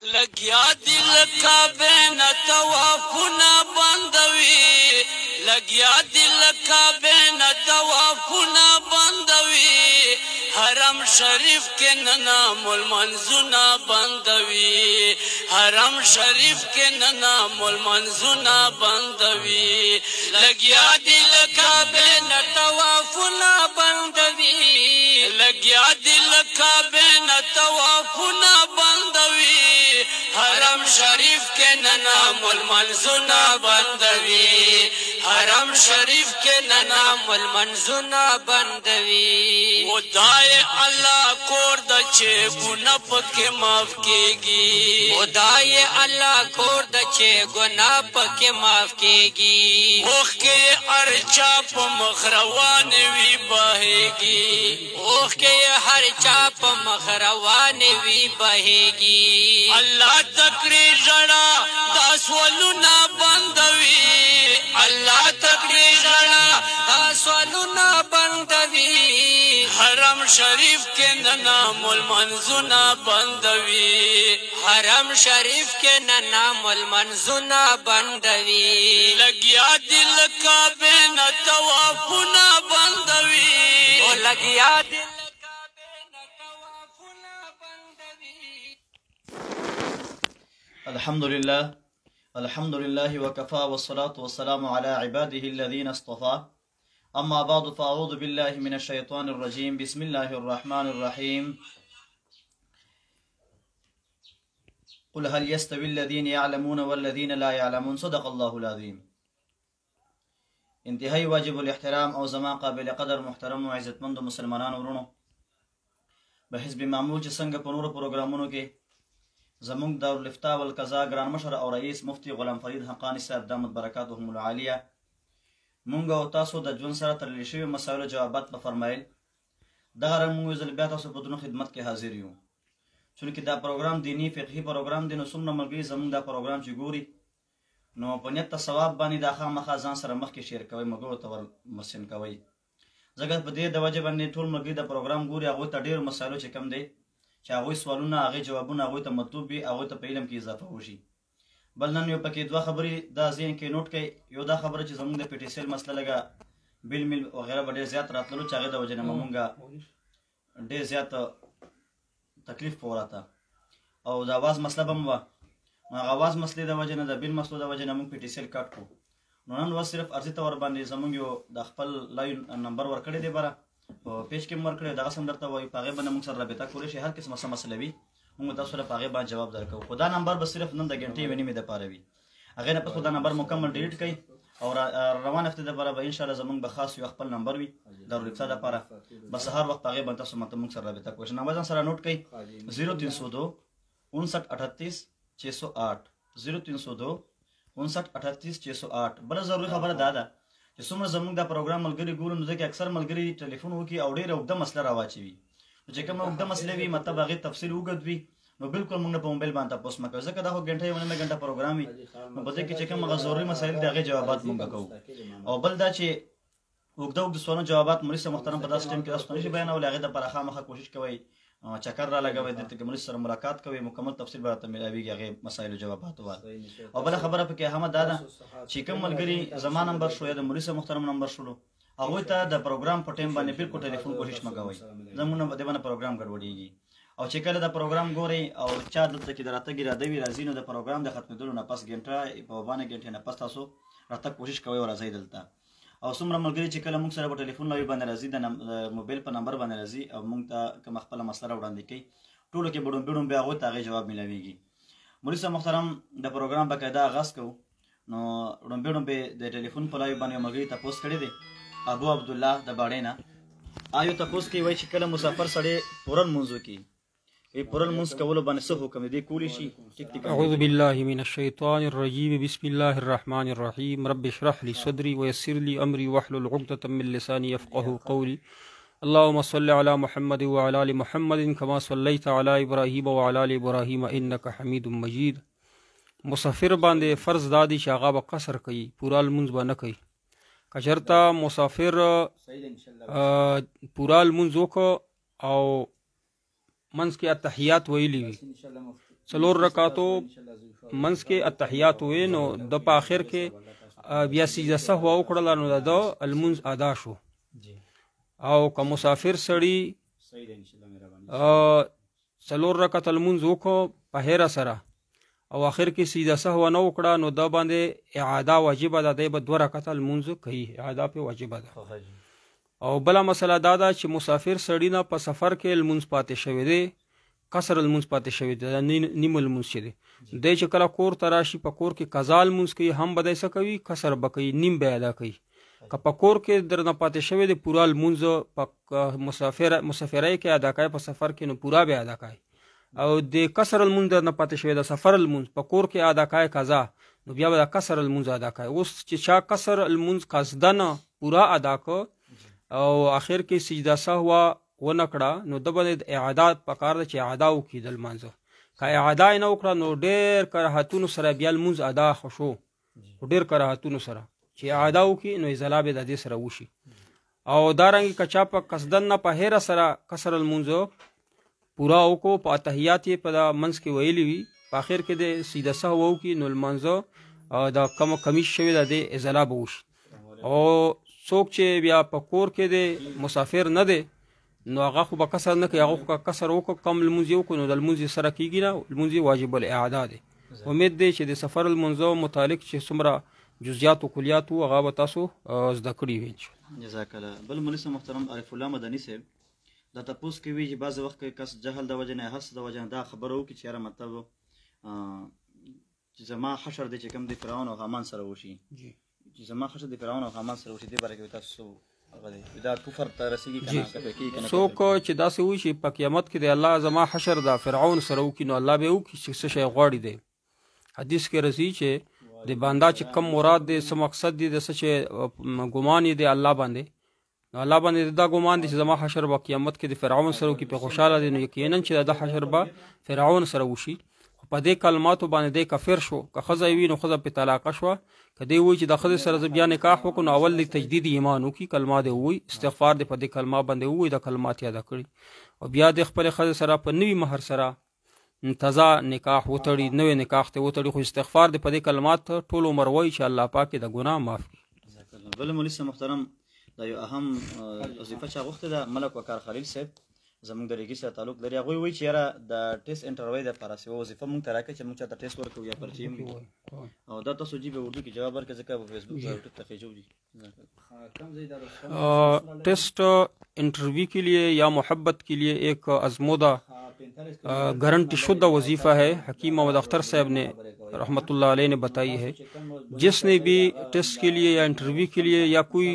لګیا دي لکه بین توافونه بندوي لګیا دي لکه بین توافونه بندوي حرم شریف کې نام المنزونه بندوي حرم شریف کې نام المنزونه بندوي لګیا دي لکه بین توافونه بندوي لګیا دي لکه بین توافونه بندوي حرم شریف کے نام المنزونه بندوي حرم شریف کے نام المنزونه بندوي خدای الله کور د چې ګناه پکې معاف کیږي خدای الله کور د چې ګناه پکې معاف کیږي اوخ کې ارچا په مخ روان وي بهيږي اوخ کې هر چا په مخ روان وي بهيږي الله تکړی ژړا دا سوالونه بندوي الله تکړی ژړا دا سوالونه بندوي حرم شریف کې نام المنزونه بندوي حرم شریف کې نام المنزونه بندوي لګیا دي لکه بین توافونه بندوي او لګیا دي الحمد لله وكفى والصلاة والسلام على عباده الذين اصطفى أما بعد فأعوذ بالله من الشيطان الرجيم بسم الله الرحمن الرحيم قل هل يستوي الذين يعلمون والذين لا يعلمون صدق الله العظيم انتهائی واجب الاحترام او زمان قابل قدر محترم و عزتمند مسلمانان ورونو بحزب معمول چې څنګه په نورو پروګرامونو کې زمونږ دارالفتاء والقضاء ګران مشر او رئیس مفتی غلام فرید حقانی صاحب دامت برکاتهم العالیه مونږ او تاسو د ژوند سره تړلي شوي مسایلو جوابات په فرمایل دغه رنګ مونږ ځل بیا تاسو په درنو خدمت کې حاضر یو چونکې دا پروګرام دینی فقهي پروګرام دی نو څومره ملګري زمونږ دا پروګرام چې ګوري نو په نیت ته ثواب باندې دا خامخا ځان سره مخکې شیر کوئ مګرو ته ور مسن کوئ ځکه په دې د وجې باندې ټول ملګري د پروګرام ګوري هغوی ته ډېرو مسایلو چې کم دی چې هغوی سوالونه هغې جوابونه هغوی ته مطلوب وي هغوی ته په علم کې اضافه وشي بل نن یو پکې دوه خبرې دا ذهن کې نوټ کړئ یو دا خبره چې زموږ د پی ټي سیل مسله لږه بیل میل وغیره به ډېر زیات راتللو چې هغې د وجې نه به مونږ ډېر زیات تکلیف په وراته او د اواز مسله به م وه نو هغه اواز مسلې د وجې نه د بیل مسلو د وجې نه مونږ پی ټي سیل کټ کړو نو نن بس صرف عرضي ته ور باندې زموږ یو د خپل لاین نمبر ورکړی دی بره په پیج کې مو ورکړی دغه هم درته وایي په هغې باندې مونږ سره رابطه کولی شي هر قسمه څه مسله وي مونږ تاسو سره په هغې باندې جواب درکوو خو دا نمبر به صرف نن د غنټې یوې نیمې دپاره وي هغې نه پس خو دا نمبر مکمل ډیلیټ کړئ او روان هفتې دپاره به انشاءالله زموږ به خاص یو خپل نمبر وي دارالفتاء دپاره به سهار وخت په هغې باندې تاسو مته مونږ سره رابطه کولی شئ نمبر ځان سره نوټ کړئ 0302 59 38 608 0302 59 38 608 بله ضروري خبره دا ده چې څومره زموږ دا پروګرام ملګري ګورو نو ځکه اکثر ملګري ټلیفون وکړي او ډېره اوږده مسله راواچوي نو چې کومه اوږده مسله وي مطلب هغې تفصیل اوږد وي نو بالکل موږ نه په موبایل باندې تپوس مه کوئ ځکه دا خو ګنټه یوه نیمه ګنټه پروګرام وي نو په دې کې چې کوم هغه ضروري مسایل دي هغې جوابات موږ کوو او بل دا چې اوږده اوږده سوالونو جوابات مولوي صاحب محترم په داسې ټایم کې تاسو ته نشي بیانولی هغې دپاره خامخا کوشش کوئ چکر را لګوئ دلته کې مولوي سره ملاقات کوئ مکمل تفصیل به راته میلاویږي هغې مسایلو جوابات وایي او بله خبره پکې اهمه دا ده چې کوم ملګري زما نمبر شو یا د مولوي صاحب محترم نمبر شولو هغوی ته د پروګرام په ټایم باندې بالکل ټلیفون کوشش مه کوئ زموږ نه دې باندې پروګرام ګډوډېږي او چې کله د پروګرام ګورئ او چا دلته کې د راتګ اراده وي راځي نو د پروګرام د ختمېدلو نه پس ګنټه په وبانه ګنټې نه پس تاسو راتګ کوشش کوئ او راځئ دلته او څومره ملګري چې کله موږ سره په ټلیفون لاوي باندې راځي د موبایل په نمبر باندې راځي او موږ ته کومه خپله مسله راوړاندې کوي ټولو کې به ډومبې ډومبې هغوی ته هغې جواب میلاویږي مولوي صاحب محترم د پروګرام باقاعده آغاز کوو نو ډومبې ډومبې د ټلیفون په لاوي باندې یو ملګري تپوس کړی دی ابو عبدالله د باړې نه آیو تپوس کوي وایي چې کله مسافر سړی پوره لمونځ وکړي وی پوره لمونځ کولو باندې څه حکم دی کولی شي اعوذ بالله من الشیطان الرجیم بسم الله الرحمن الرحیم رب اشرح لي صدري ويسر لي امري واحلل عقدة من لساني يفقهوا قولي اللهم صل على محمد وعلى ال محمد كما صليت على ابراهيم وعلى ال ابراهيم انك حميد مجيد مسافر باندې فرض دادی چې هغه به قصر کوي پوره لمونځ به نه کوي که چېرته مسافر پوره لمونځ وکړو او منځ کې اتحیات ویلي وي څلور رکعاتو منځ کې اتحیات وې نو د په آخر کې بیا سجده سهو وکړله نو د المنځ ادا شو. او که مسافر سړي څلور رکعت المنځ وکړو په هیره سره او آخر کې سجده سهو نه وکړه نو د باندې اعاده واجبه ده، دی به 2 رکعت المنځ کوي، اعاده پې واجبه ده. او بله مسله دا ده چې مسافر سړي نه په سفر کې المنځ پاتې شوی دی، قصر المنځ پاتې شوی دی، نیم المنځ چې دی دی چې کله کور ته راشي په کور کې قضا المنځ کوي، هم به دی څه کوي قصر به کوي، نیم به ادا کوي. که په کور کې درنه پاتې شوی دی پوره المنځ په مسافرۍ کې ادا کوي، په سفر کې نو پوره به ادا کوي. او د قصر المنځ درنه پاتې شوی د سفر المنځ په کور کې ادا کوي قضا، نو بیا به د قصر المنځ ادا کوي. اوس چې چا قصر المنځ قصدن پوره ادا کو او آخر کې سجده سهو ونه کړه نو د باندې اعاده پکار ده چې اعاده وکړي د لمانځه. که اعاده یې نه وکړه نو ډېر کراهتونو سره بیا لمونځ ادا شو، ډېر کراهتونو سره چې اعاده وکړي نو اضلا به د دې سره وشي. او دارنګې که چا په قصدن نه په هیره سره قصر المنځ پوره وکړو، په اتحیات یې په منځ کې ویلي وي، په آخر کې د سجده سهو وکړي نو لمانځه د کمیش شوی د دې اضلا به وشي. او څوک چې بیا په کور کې د مسافر نه دی نو هغه خو به قصر نه کوي، هغه خو که قصر وکړو کم لمونځ یې وکړو نو د لمونځ سره کېږي نه، لمونځ واجب الاعاده دی. امید دی چې د سفر المنځ متعلق چې څومره جزئیات او کلیات وو هغه به تاسو زده کړي وي. جزاک الله. بل مولوي صاحب محترم عارف الله مدني صاحب دا تپوس کوي چې بعض وخت کې کس جهل د وجه نه حس د وجه نه دا خبره وکړي چې یاره مطلب چې زما حشر دی چې کوم د فرعون او حامان سره وشي، چې زما حشر د فرعون او حامان سره وشي، دې باره کې تاسو دا کفر ته رسیږي کنه؟ څوک چې داسې وایي چې په قیامت کې د الله زما حشر د فرعون سره وکړي نو الله به یې وکړي چې څه شی غواړي دی. حدیث کې راځي چې د بنده چې کم مراد دی څه مقصد دی د څه چې ګمان یې دی الله باندې، نو الله باندې دا ګمان دی چې زما حشر به قیامت کې د فرعون سره وکړي، په خوشحاله دی، نو یقینا چې د حشر به فرعون سره وشي. په دې کلماتو باندې دی کافر شو. که ښځه وي نو ښځه پې طلاقه شوه، که دی وایي چې د ښځې سره زه بیا نکاح وکړو نو اول دی تجدید ایمان وکړي، کلمه دی ووایي، استغفار دی په دې کلمه باندې ووایي، د کلمات یاده کړي، او بیا د خپلې ښځې سره په نوي مهر سره تازه نکاح وتړي، نوی نکاح ته وتړي، خو استغفار دی په دې کلمات ټول عمر وایي چې الله پاک د ګناه معاف کړي. بل مولوي صاحب محترم دا یو اهم وظیفه چا غوښتې ده، ملک وقار خلیل صاحب زموږ د ریګي سره تعلق لري، هغوی وایي چې یاره د ټیسټ انټرویو دپاره یوه وظیفه موږ ته راکړئ چې موږ چاته ټیسټ ورکوو یا پرچې هم وي، او دا تاسو جی به اردو کې جواب ورکړئ ځکه په فیسبوک یا یوټیوب ته خېجو دي. Test interview के लिए या मोहब्बत के लिए एक आजमूदा गारंटी शुदा वजीफ़ा है। हकीम मोहम्मद अख्तर साहब ने रहमतुल्लाह अलैह ने बताई है, जिसने भी टेस्ट के लिए या इंटरव्यू के लिए या कोई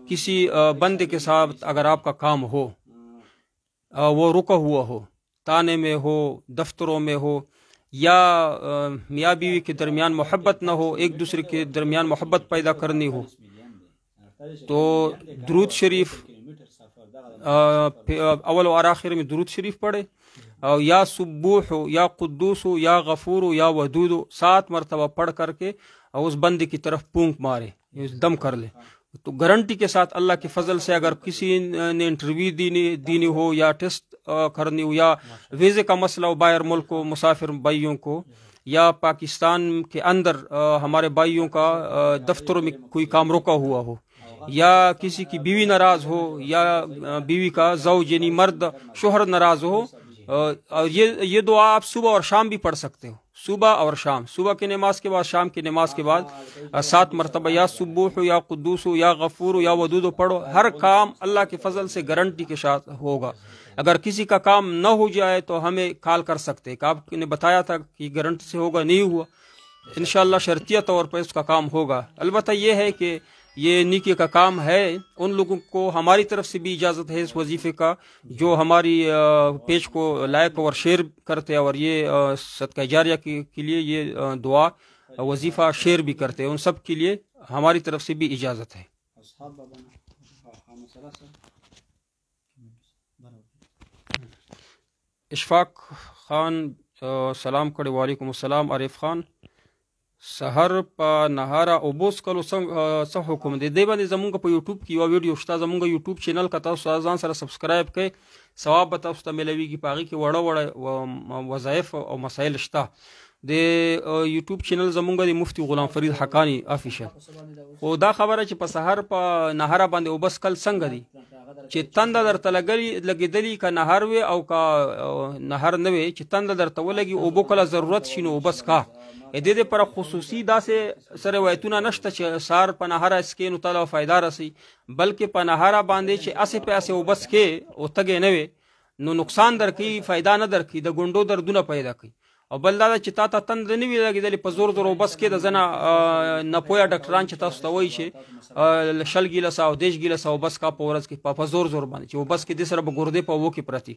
किसी बंदे के साथ अगर आपका काम हो, वो रुका हुआ हो, ताने में हो, दफ्तरों में हो, या मियाँ बीवी के दरमियान मोहब्बत ना हो, एक दूसरे के दरमियान मोहब्बत पैदा करनी हो, तो दुरूद शरीफ अव्वल और आखिर में दुरूद शरीफ पढ़े, या सुब्बूह हो, या कुद्दूस हो, या गफूर हो, या वदूद हो, 7 मरतबा पढ़ करके उस बंदे की तरफ पूंक मारे, दम कर ले, तो गारंटी के साथ अल्लाह के फजल से अगर किसी ने इंटरव्यू दीनी हो या टेस्ट करनी हो, या वीज़े का मसला हो बाहर मुल्क को मुसाफिर भाइयों को, या पाकिस्तान के अंदर हमारे भाइयों का दफ्तरों में कोई काम रुका हुआ हो, या किसी की बीवी नाराज हो, या बीवी का ज़ौज यानी मर्द शोहर नाराज हो, और ये दुआ आप सुबह और शाम भी पढ़ सकते हो, सुबह और शाम, सुबह की नमाज के बाद, शाम की नमाज के बाद 7 मरतबा या सुब्बूह हो, या कुद्दूस हो, या गफूर हो, या वदूद हो पढ़ो। हर काम अल्लाह के फजल से गारंटी के साथ होगा। अगर किसी का काम न हो जाए तो हमें कॉल कर सकते हैं कि आपने बताया था कि गारंटी से होगा, नहीं हुआ, इंशाअल्लाह शर्तिया तौर पर उसका काम होगा। अलबत्ता ये है कि ये नेकी का काम है, उन लोगों को हमारी तरफ से भी इजाज़त है इस वजीफ़े का जो हमारी पेज को लाइक और शेयर करते हैं, और ये सदका जारिया के लिए ये दुआ वजीफ़ा शेयर भी करते हैं, उन सब के लिए हमारी तरफ से भी इजाज़त है। इशफाक खान सलाम करे, वालेकुम अस्सलाम। आरिफ खान سحر په نهاره اوبو څښلو څه حکم دی؟ دې باندې زمونږ په یوټیوب کې یوه ویډیو شته، زمونږ یوټیوب چینل که تاسو ځان سره سبسکرایب کړئ ثواب به تاسو ته میلویږي. په هغې کې وړه وظایف او مسایل شته. د یوټیوب چینل زمونږ د مفتی غلام فرید حقانی افیشل. خو دا خبره چې په سحر په نهاره باندې اوبه څښل څنګه دي چې تنده درته لګېدلي که نهر وي او که نهر نه وي چې تنده درته ولګي اوبو کله ضرورت شي نو اوبه څښه. دې دپاره خصوصي داسې روایتونه نشته چې سهار په نهره څښې نو تاله فایده رسي، بلکې په نهره باندې چې اسې په اسې اوبه څښې او تږې نه وي نو نقصان درکوي، فایده نه درکوي، د ګونډو دردونه پیدا کوي. او بل دا چې تا ته تند نه وي لګېدلې په زور زور اوبه څښې د ځنه نپویه ډاکټران چې تاسو ته وایي چې 100 ګیلسه او 10 ګیلسه اوبه څښه په ورځ کې په زور زور باندې چې اوبه څښې دې سره به ګردې په اوبو کې پرتي،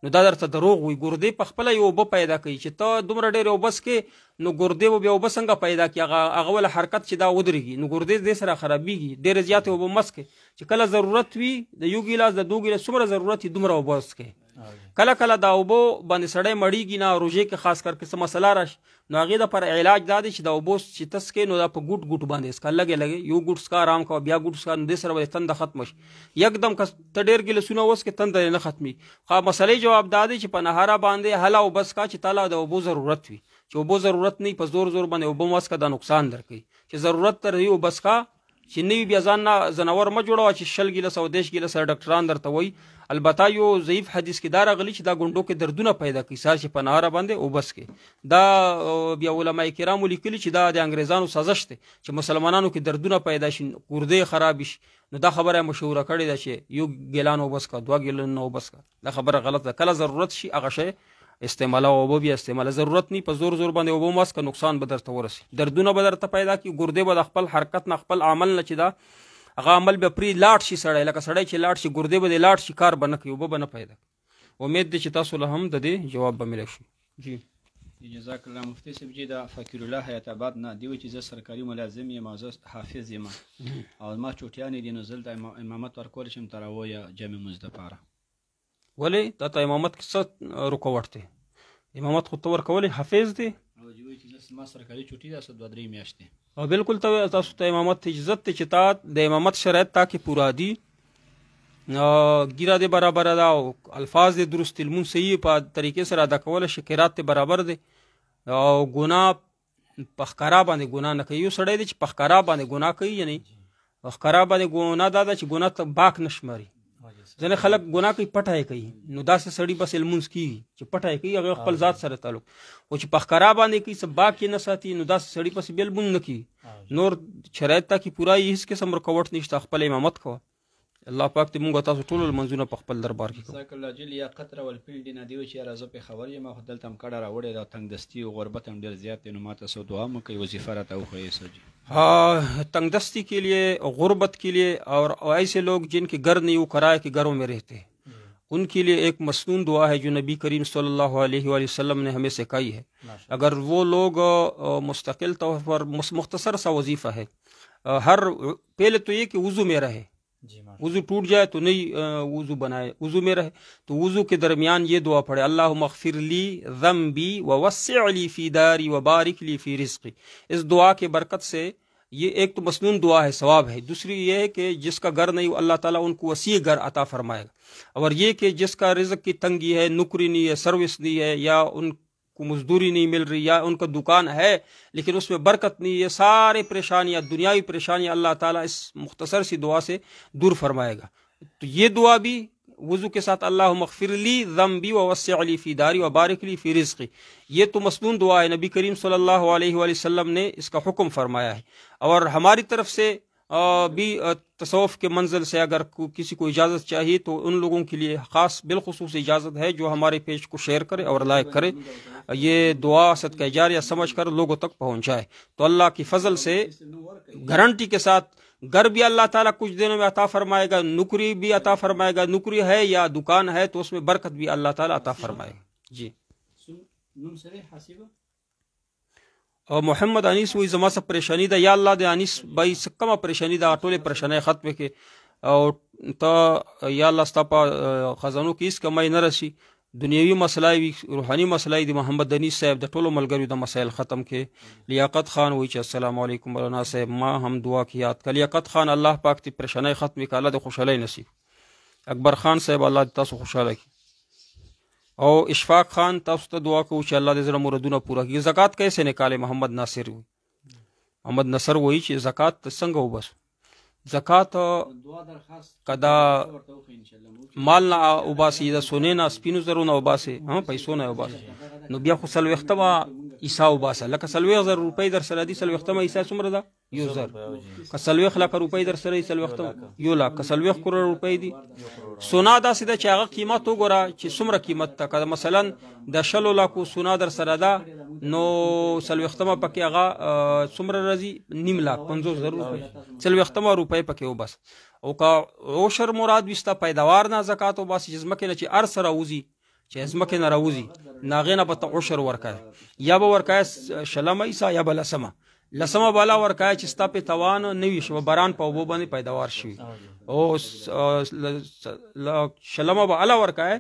نو دا درته دروغ وي. ګردې په خپله یو اوبه پیدا کوي چې ته دومره ډېرې اوبه څښې نو ګردې به بیا اوبه څنګه پیدا کړي؟ هغه ول حرکت چې دا ودرېږي نو ګردې دې سره خرابېږي. ډېرې زیاتې اوبه مه څښې، چې کله ضرورت وي د یو ګیلاس د 2 ګیلاس څومره ضرورت وي دومره اوبه څښې. کله کله دا اوبو باندې سړی مړیږي نه، روژې کې خاص کر کې څه مسله راشي نو هغې دپاره علاج دا دی چې دا اوبو چې ته څښې نو دا په ګوټ ګوټ باندې څښه، لږې یو ګوټ څښه آرام کوه بیا ګوټ څښه، نو دې سره به تنده ختمه شي. یکدم که ته ډېر ګیلسونه وڅښې تنده یې نه ختمي. خو مسلې جواب دا دی چې په نهاره باندې هله اوبه څښه چې تاله د اوبو ضرورت وي، چې اوبو ضرورت نه وي په زور زور باندې اوبه مه څښه، دا نقصان درکوي. چې ضرورت ته رهي اوبه څښه، چې نه وي بیا ځان نه ځناور مه جوړوه چې 100 ګیلسه او 10 ګیلسه ډاکټران درته وایي. البته یو ضعیف حدیث کې دا راغلی چې دا ګونډو کې دردونه پیدا کوي سهار چې په نهاره باندې اوبه څښې. دا بیا علما کرامو لیکلي چې دا د انګریزانو سازش دی چې مسلمانانو کې دردونه پیدا شي، ګردې خرابې شي. نو دا خبره مشوره کړې ده چې یو ګیلان اوبه څښه، 2 ګیلانونه اوبه څښه. دا خبره غلط ده. کله ضرورت شي هغه شی استعماله او اوبه بیا استعماله، ضرورت نه په زور زور باندې اوبه مه څښه، نقصان به درته ورسي، دردونه به درته پیدا کړي. ګردې به د خپل حرکت نه خپل عمل نه چې دا هغه عمل به پرې لاړ شي سړی، لکه سړی چې لاړ شي ګردې به دې لاړ شي، کار به نه کوي، اوبه به نه پیدا کوي. امید دی چې تاسو له هم د دې جواب به ملی شي. جی جزاک الله مفتی صاحب. جی دا فقیر الله حیات آباد نه دی چې زه سرکاري ملازم یم او زه حافظ یم او ما چوټیانې دي، نو زه دلته امامت ورکولی شم تراویه جمع مونځ دپاره. ولې تا ته امامت کې څه رکاوټ دی؟ امامت خو ته ورکولی حافظ دی ما سرکاري چوټي ده 2-3 میاشتې. او بالکل تاسو ته امامت عزت دی چې تا د امامت شرایط تا کې پورا دي، ګیره دې برابره ده او الفاظ دې درست دي، لمونځ صحیح په طریقې سره ادا کولی شي، قرات دې برابر دی او ګناه په ښکاره باندې ګناه نه کوي. یو سړی دی چې په ښکاره باندې ګناه کوي، یعنی په ښکاره باندې ګناه دا ده چې ګناه ته باک نه شماري. ځینې خلک ګناه کوي پټه یې کوي، نو داسې سړي بس لمونځ کېږي چې پټه یې کوي، هغه خپل ذات سره تعلق. خو چې په ښکاره باندې کوي څه باک یې نه ساتي نو داسې سړي پسې بیا لمونځ نه کېږي. نور شرایط ته کې پوره هېڅ قسم رکاوټ نشته، خپل امامت کوه. الله پاک دې موږ تاسو ټولو لمونځونه په خپل دربار کې کوو. جزاک الله. جل یا قطره والفیل دې نه دی چې یاره زه پېښور یم خو دلته هم کډه راوړې ده، تنګدستي او غربت هم ډېر زیات دی، نو ما ته څه دعا مو کوي وظیفه راته وښیئ سر جی. تنگدستی کے لیے، غربت کے لیے اور ایسے لوگ جن کے گھر نہیں وہ کرائے کے گھروں میں رہتے ہیں، ان کے لیے ایک مسنون دعا ہے جو نبی کریم صلی اللہ علیہ وآلہ وسلم نے ہمیں سکھائی ہے. اگر وہ لوگ مستقل طور پر مختصر سا وظیفہ ہے، ہر پہلے تو یہ کہ وضو میں رہے، وضو ٹوٹ جائے تو نئی وضو بنائے، وضو میں رہے تو وضو کے درمیان یہ دعا پڑھے، اللہم اغفر لی ذنبی ووسع لی فی داری وبارک لی فی رزقی. اس دعا کے برکت سے یہ ایک تو مسنون دعا ہے، ثواب ہے. دوسری یہ ہے کہ جس کا گھر نہیں اللہ تعالیٰ ان کو وسیع گھر عطا فرمائے گا. اور یہ کہ جس کا رزق کی تنگی ہے، نوکری نہیں ہے، سروس نہیں ہے، یا ان کو مزدوری نہیں مل رہی، یا ان کا دکان ہے لیکن اس میں برکت نہیں، یہ سارے پریشانیاں، دنیاوی پریشانیاں اللہ تعالیٰ اس مختصر سی دعا سے دور فرمائے گا. تو یہ دعا بھی وضو کے ساتھ اللہم اغفر لی ذنبی ووسع لی فی داری وبارک لی فی رزقی، یہ تو مسنون دعا ہے، نبی کریم صلی اللہ علیہ وآلہ وسلم نے اس کا حکم فرمایا ہے. اور ہماری طرف سے بھی تصوف کے منزل سے اگر کسی کو اجازت چاہیے تو ان لوگوں کے لیے خاص بالخصوص اجازت ہے جو ہمارے پیج کو شیئر کرے اور لائک کرے، یہ دعا صدقہ جاریہ سمجھ کر لوگوں تک پہنچائے. تو اللہ کی فضل سے گارنٹی کے ساتھ گھر بھی اللہ تعالیٰ کچھ دنوں میں عطا فرمائے گا، نوکری بھی عطا فرمائے گا، نوکری ہے یا دکان ہے تو اس میں برکت بھی اللہ تعالیٰ عطا فرمائے گا. جی او محمد انیس وی زما سره پریشانی ده، یا الله د انیس بای سکمه پریشانی ده، ټوله پریشانی ختم کې او ته یا الله ستا په خزانو کې هیڅ کمی نه رسی. دنیوي مسله وي روحاني مسله د محمد دنیس صاحب د ټولو ملګریو د مسایل ختم کې لیاقت خان وایي چې السلام علیکم مولانا صاحب ما هم دعا کې یاد کړه. لیاقت خان الله پاک دې پریشانۍ ختمې کړه، الله د خوشحالۍ نصیب. اکبر خان صاحب الله دې تاسو خوشحاله کړي. او اشفاق خان تاسو ته دعا کوو چې الله دې زړه مرادونه پوره کړي. زکات کیسے نکالے؟ محمد ناصر وایي محمد نصر وایي چې زکات څنګه وباسو؟ زکات کدا مال نه وباسي، د سونې نه سپینو زرو نه وباسي، پیسو نه وباسي، نو بیا خو څلوېښتمه عیسی وباسه. لکه 40,000 روپۍ در سره دي، 40,000 عیسی څومره ده؟ 1,000. که 40 لک روپۍ در سره دي 40,000 1 لک، که 40 کروڑ روپۍ دي. سونا داسې ده چې هغه قیمت وګوره چې څومره قیمت ده. که مثلا د 60 لکو سونا در سره ده نو 40 پکې هغه څومره راځي؟ 9 لک 50,000 روپۍ، 40 روپۍ پکې وباسه. او که عشر مراد وستا پیداوار نه زکات وباسي چې ځمکې نه چې ارث راوځي، چې ځمکې نه راوځي نو هغې نه به ته عشر ورکوې، یا به ورکوې 60 عیسی یا به 10 بالا ورکوې چې ستا پې توان نه وي، باران په اوبو باندې پیداوار شوي. او 60 به اله ورکوې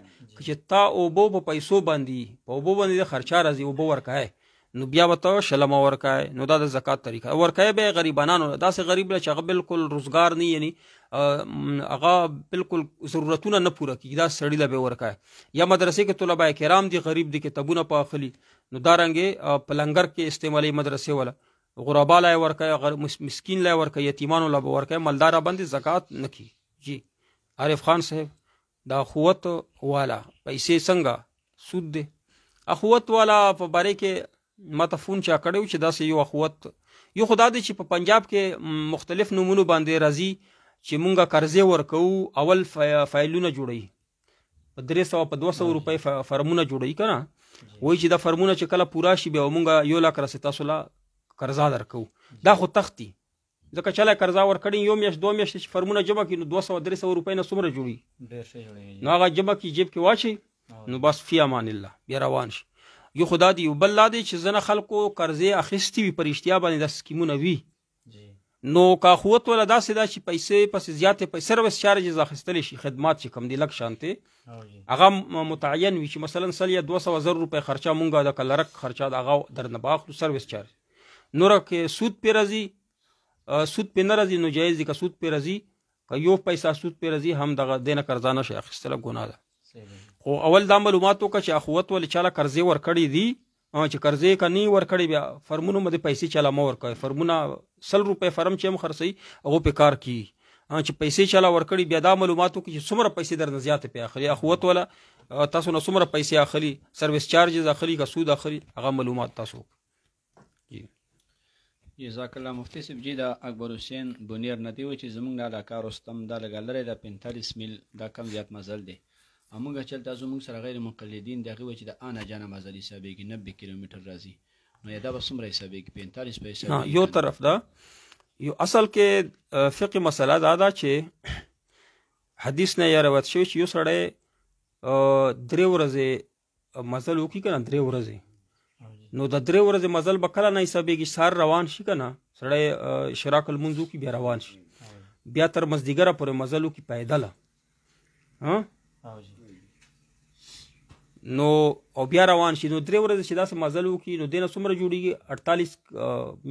چې تا اوبو په پیسو باندې په اوبو باندې د خرچا راځي، اوبو ورکوې نو بیا به ته 60 ورکوې. نو دا د زکات طریقه ورکوې به غریبانانو، داسې غریب له چې هغه بالکل روزګار نه، یعنی هغه بالکل ضرورتونه نه پوره کیږي، دا سړي له به ورکوې. یا مدرسې کې طلبه کرام دي غریب دي، کتابونه په اخلي نو دا رنګې په لنګر کې استعمالي مدرسې ولا غربا لا ورکوې، مسکین لا ورکوې، یتیمانو لا به ورکوې، مالداره باندې زکات نه کیږي. جی عارف خان صاحب دا اخوت والا پیسې څنګه سود دی؟ اخوت والا په باره کې ما ته فون چا کړی و چې داسې یو اخوت، یو خدا دی چې په پنجاب کې مختلف نومونو باندې راځي چې مونږه قرضې ورکوو. اول فایلونه جوړوي په 300 په 200 روپۍ فرمونه جوړوي که نه، وایي چې دا فرمونه چې کله پوره شي بیا مونږه 1 لک رسې تاسو له قرضه درکوو. دا خو تختی ځکه چا له قرضه ورکړي 1 میاشت 2 میاشتې چې فرمونه جمع کړي نو 200-300 روپۍ نه څومره جوړي، نو هغه جمع کړي جیب کې واچي نو بس فی امان الله بیا روان شي. یو خدا دی، یو بل لا دی چې ځنه خلکو قرضې اخیستې وي په رښتیا باندې د سکیمونه وي، نو که اخوت والا داسې ده چې پیسې پسې زیاتې سروس چارجز اخیستلی شي، خدمات چې کم دي لږ شانتې هغه متعین وي چې مثلا 100 یا 200,000 روپۍ خرچه مونږه د کلرک خرچه د هغه درنه به اخلو سروس چارج. نوره کې سود پې راځي، سود پې نه راځي نو جایز دي. که سود پې راځي که یو پیسه سود پې راځي هم دغه دې نه قرضه نه شي اخیستله، ګناه ده. خو اول دا معلومات وکړه چې اخوت ولې چاله قرضې ورکړي دي، چې قرضې که نه ورکړي بیا فرمونو باندې پیسې چاله مه ورکوئ. فرمونه 100 روپۍ فرم چې هم خرڅوي هغو پې کار کیږي، چې پیسې چاله ورکړي بیا دا معلومات وکړي چې څومره پیسې درنه زیاتې پې اخلي. اخوت والا تاسو نه څومره پیسې اخلي، سروس چارجز اخلي که سود اخلي، هغه معلومات تاسو وکړئ. جزاک الله مفتی صاحب. جی دا اکبر حسین بونیر نه دی و چې زمونږ دا علاقه رستم دا لږه لرې ده 45 میل، دا کم زیات مزل دی. امونږ چلته زمونږ سره غیر مقلدین د هغې و چې د آنه جانه مزل حسابېږي 90 کیلومتر راځي، نو یا دا به څومره حسابېږي؟ 45 به حسابېږي. یو طرف ده، یو اصل کې فقهي مسله دا ده چې حدیث نه یا روایت شوی چې یو سړی 3 ورځې مزل وکړي که نه، 3 ورځې، نو د 3 ورځې مزل به کله نه حسابېږي؟ سهار روان شي که نه، سړی اشراق المنځ وکړي بیا روان شي، بیا تر مازدیګره پورې مزل وکړي پیدله، نو او بیا روان شي، نو 3 ورځې چې داسې مزل وکړي نو دې نه څومره جوړېږي؟ 48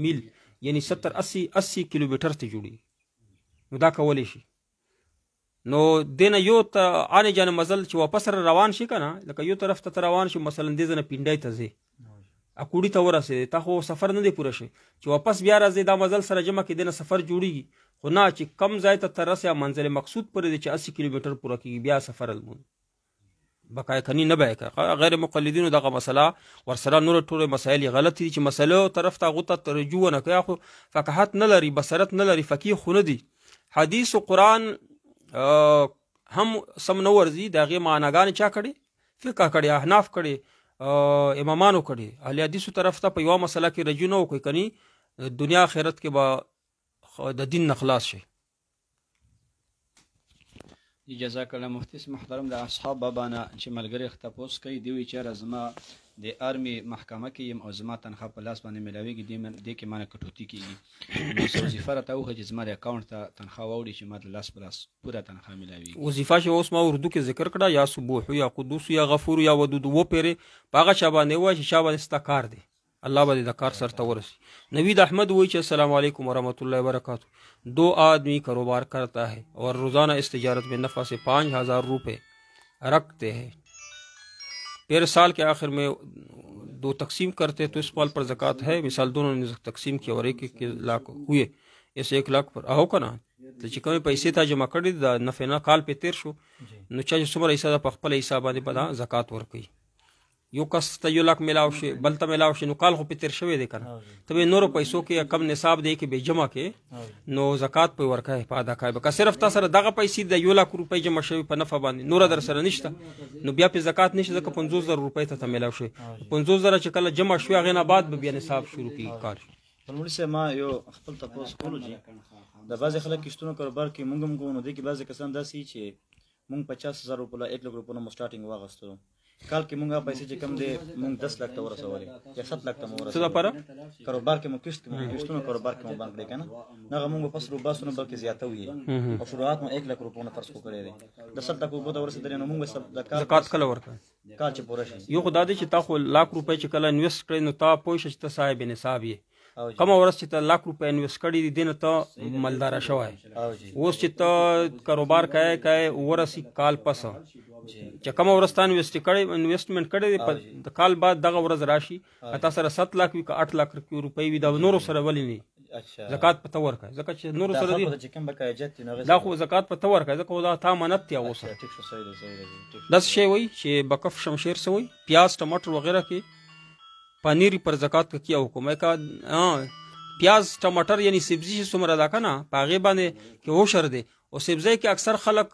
میل، یعنی 70-80 کیلومتر ته جوړېږي. نو دا کولی شي. نو دې نه یو آنې جانې مزل چې واپس سره روان شي که نه، لکه یو طرف ته روان شي مثلا دې ځای نه پینډۍ ته ځې، اکوړي ته ورسېدې، تا خو سفر نه دی پوره شي چې واپس بیا راځې دا مزل سره جمع کړي، دې نه سفر جوړېږي. خو نه چې کم ځای ته ته رسې منزل مقصود پورې دی چې 80 کیلومتر پوره کېږي بیا سفر المون بقای کنی نه به که. غیر مقلدینو دغه مسله ورسره نور ټول مسایل غلط دي چې مسلو طرف ته غوته ترجو نه کوي، خو فقاهت نه لري، بصرت نه لري، فقيه خو نه دي. حدیث او قرآن هم سم نه ورځي، د هغې معناګانې چا کړي؟ فقه کړي، احناف کړي، امامانو کړي. اهل حدیثو طرف ته په یوه مسله کې رجوع نه وکړي کني، دنیا آخرت کې به د دین نه خلاص شي. جزاک الله مفتی محترم. د اصحاب بابا نه چې ملګری تپوس کوي دی وی چې زما د آرمي محکمه کې یم او زما تنخواه په لاس باندې ملاویږي دې کې مانه کټوتي کېږي نو څه وظیفه راته وښیه چې زما د اکاونټ ته تنخواه واوړي چې ما ته لاس په لاس پوره تنخواه ملاویږي. وظیفه چې اوس ما اردو کې ذکر کړه یا سبوح یا قدوس یا غفور یا ودود وپیرې په هغه چا باندې وایي چې چا باندې ستا کار دی اللہ با دا کار سر ورسی. نوید احمد وہی کہ السلام علیکم ورحمۃ اللہ وبرکاتہ. 2 آدمی کاروبار کرتا ہے اور روزانہ اس تجارت میں نفع سے 5000 روپے رکھتے ہیں، پھر سال کے آخر میں 2 تقسیم کرتے تو اس مال پر زکوٰۃ ہے. مثال دونوں نے تقسیم کیا اور 1 لاکھ ہوئے، ایسے 1 لاکھ پر آو کنا ته چې کومې پیسې تا جمع کړي د نفع نه کال په تیر شو نو چا چې څومره حصہ په خپل حساب باندې په زکات ورکوي. یو کس ته 1 لاکھ ملاو شي بل ته ملاو شي نو کال خو په تیر شوی دی کنه ته نورو پیسو کې کم نصاب دی کې به جمع کې نو زکات په ورکای په ادا کوي. که صرف تاسو سره دغه پیسې د 1 لاکھ روپۍ جمع شوی په نفع باندې نور در سره نشته نو بیا په زکات نشي ځکه 50000 روپۍ ته ملاو شي. 50000 چې کله جمع شوی هغه نه بعد به بیا نصاب شروع کیږي کار. پرمړي سه ما یو خپل تاسو کولو جی د بعضی خلک کشتونو کاروبار کې مونږ هم کوو نو د کې بعضی کسان داسي چې مونږ 50000 روپۍ 1 لک روپۍ نو سٹارټینګ واغستو کال کې مونږه پیسې چې کم دي مونږ 10 لک ته ورسولې یا 7 لک ته ورسولې څه لپاره کاروبار کې مو کشت کې کشتونو کاروبار کې مو باندې کړی کنه نه مونږ پس روباسونه بلکې زیاته وي او شروعات مو 1 لک روپۍ نه فرض کو کړی دي د 7 لک روپۍ ته ورسېدل نو مونږ د زکات کله ورکړه کال چې پوره شي. یو خدای دې چې تا خو لاکھ روپۍ چې کله انویسټ کړې نو تا پوه شې چې ته صاحب نصاب یې کوم ورځ چې ته 1 روپۍ انویسټ کړي دي دین ته مالدار شوی اوس چې ته کاروبار کوي ورسي کال پس چې کوم ورځ ته انویسټمنټ کړي د کال بعد دغه ورځ راشي تا سره 7 لک وي که 8 لک روپۍ وي دا نور سره ولې نه زکات په تور کوي ځکه چې نور سره دي چې کوم بکایجت نه دا خو زکات په تور کوي ځکه دا تا منت یا اوسه داس شی وای چې بکف شمشیر سوی پیاز ټماټر وغیرہ کې پنیر پر زکات کا کیا حکم ہے کا پیاز ٹماٹر یعنی سبزی سمرا دا کنا پاغه باندې کې او شر دي او سبزی کې اکثر خلک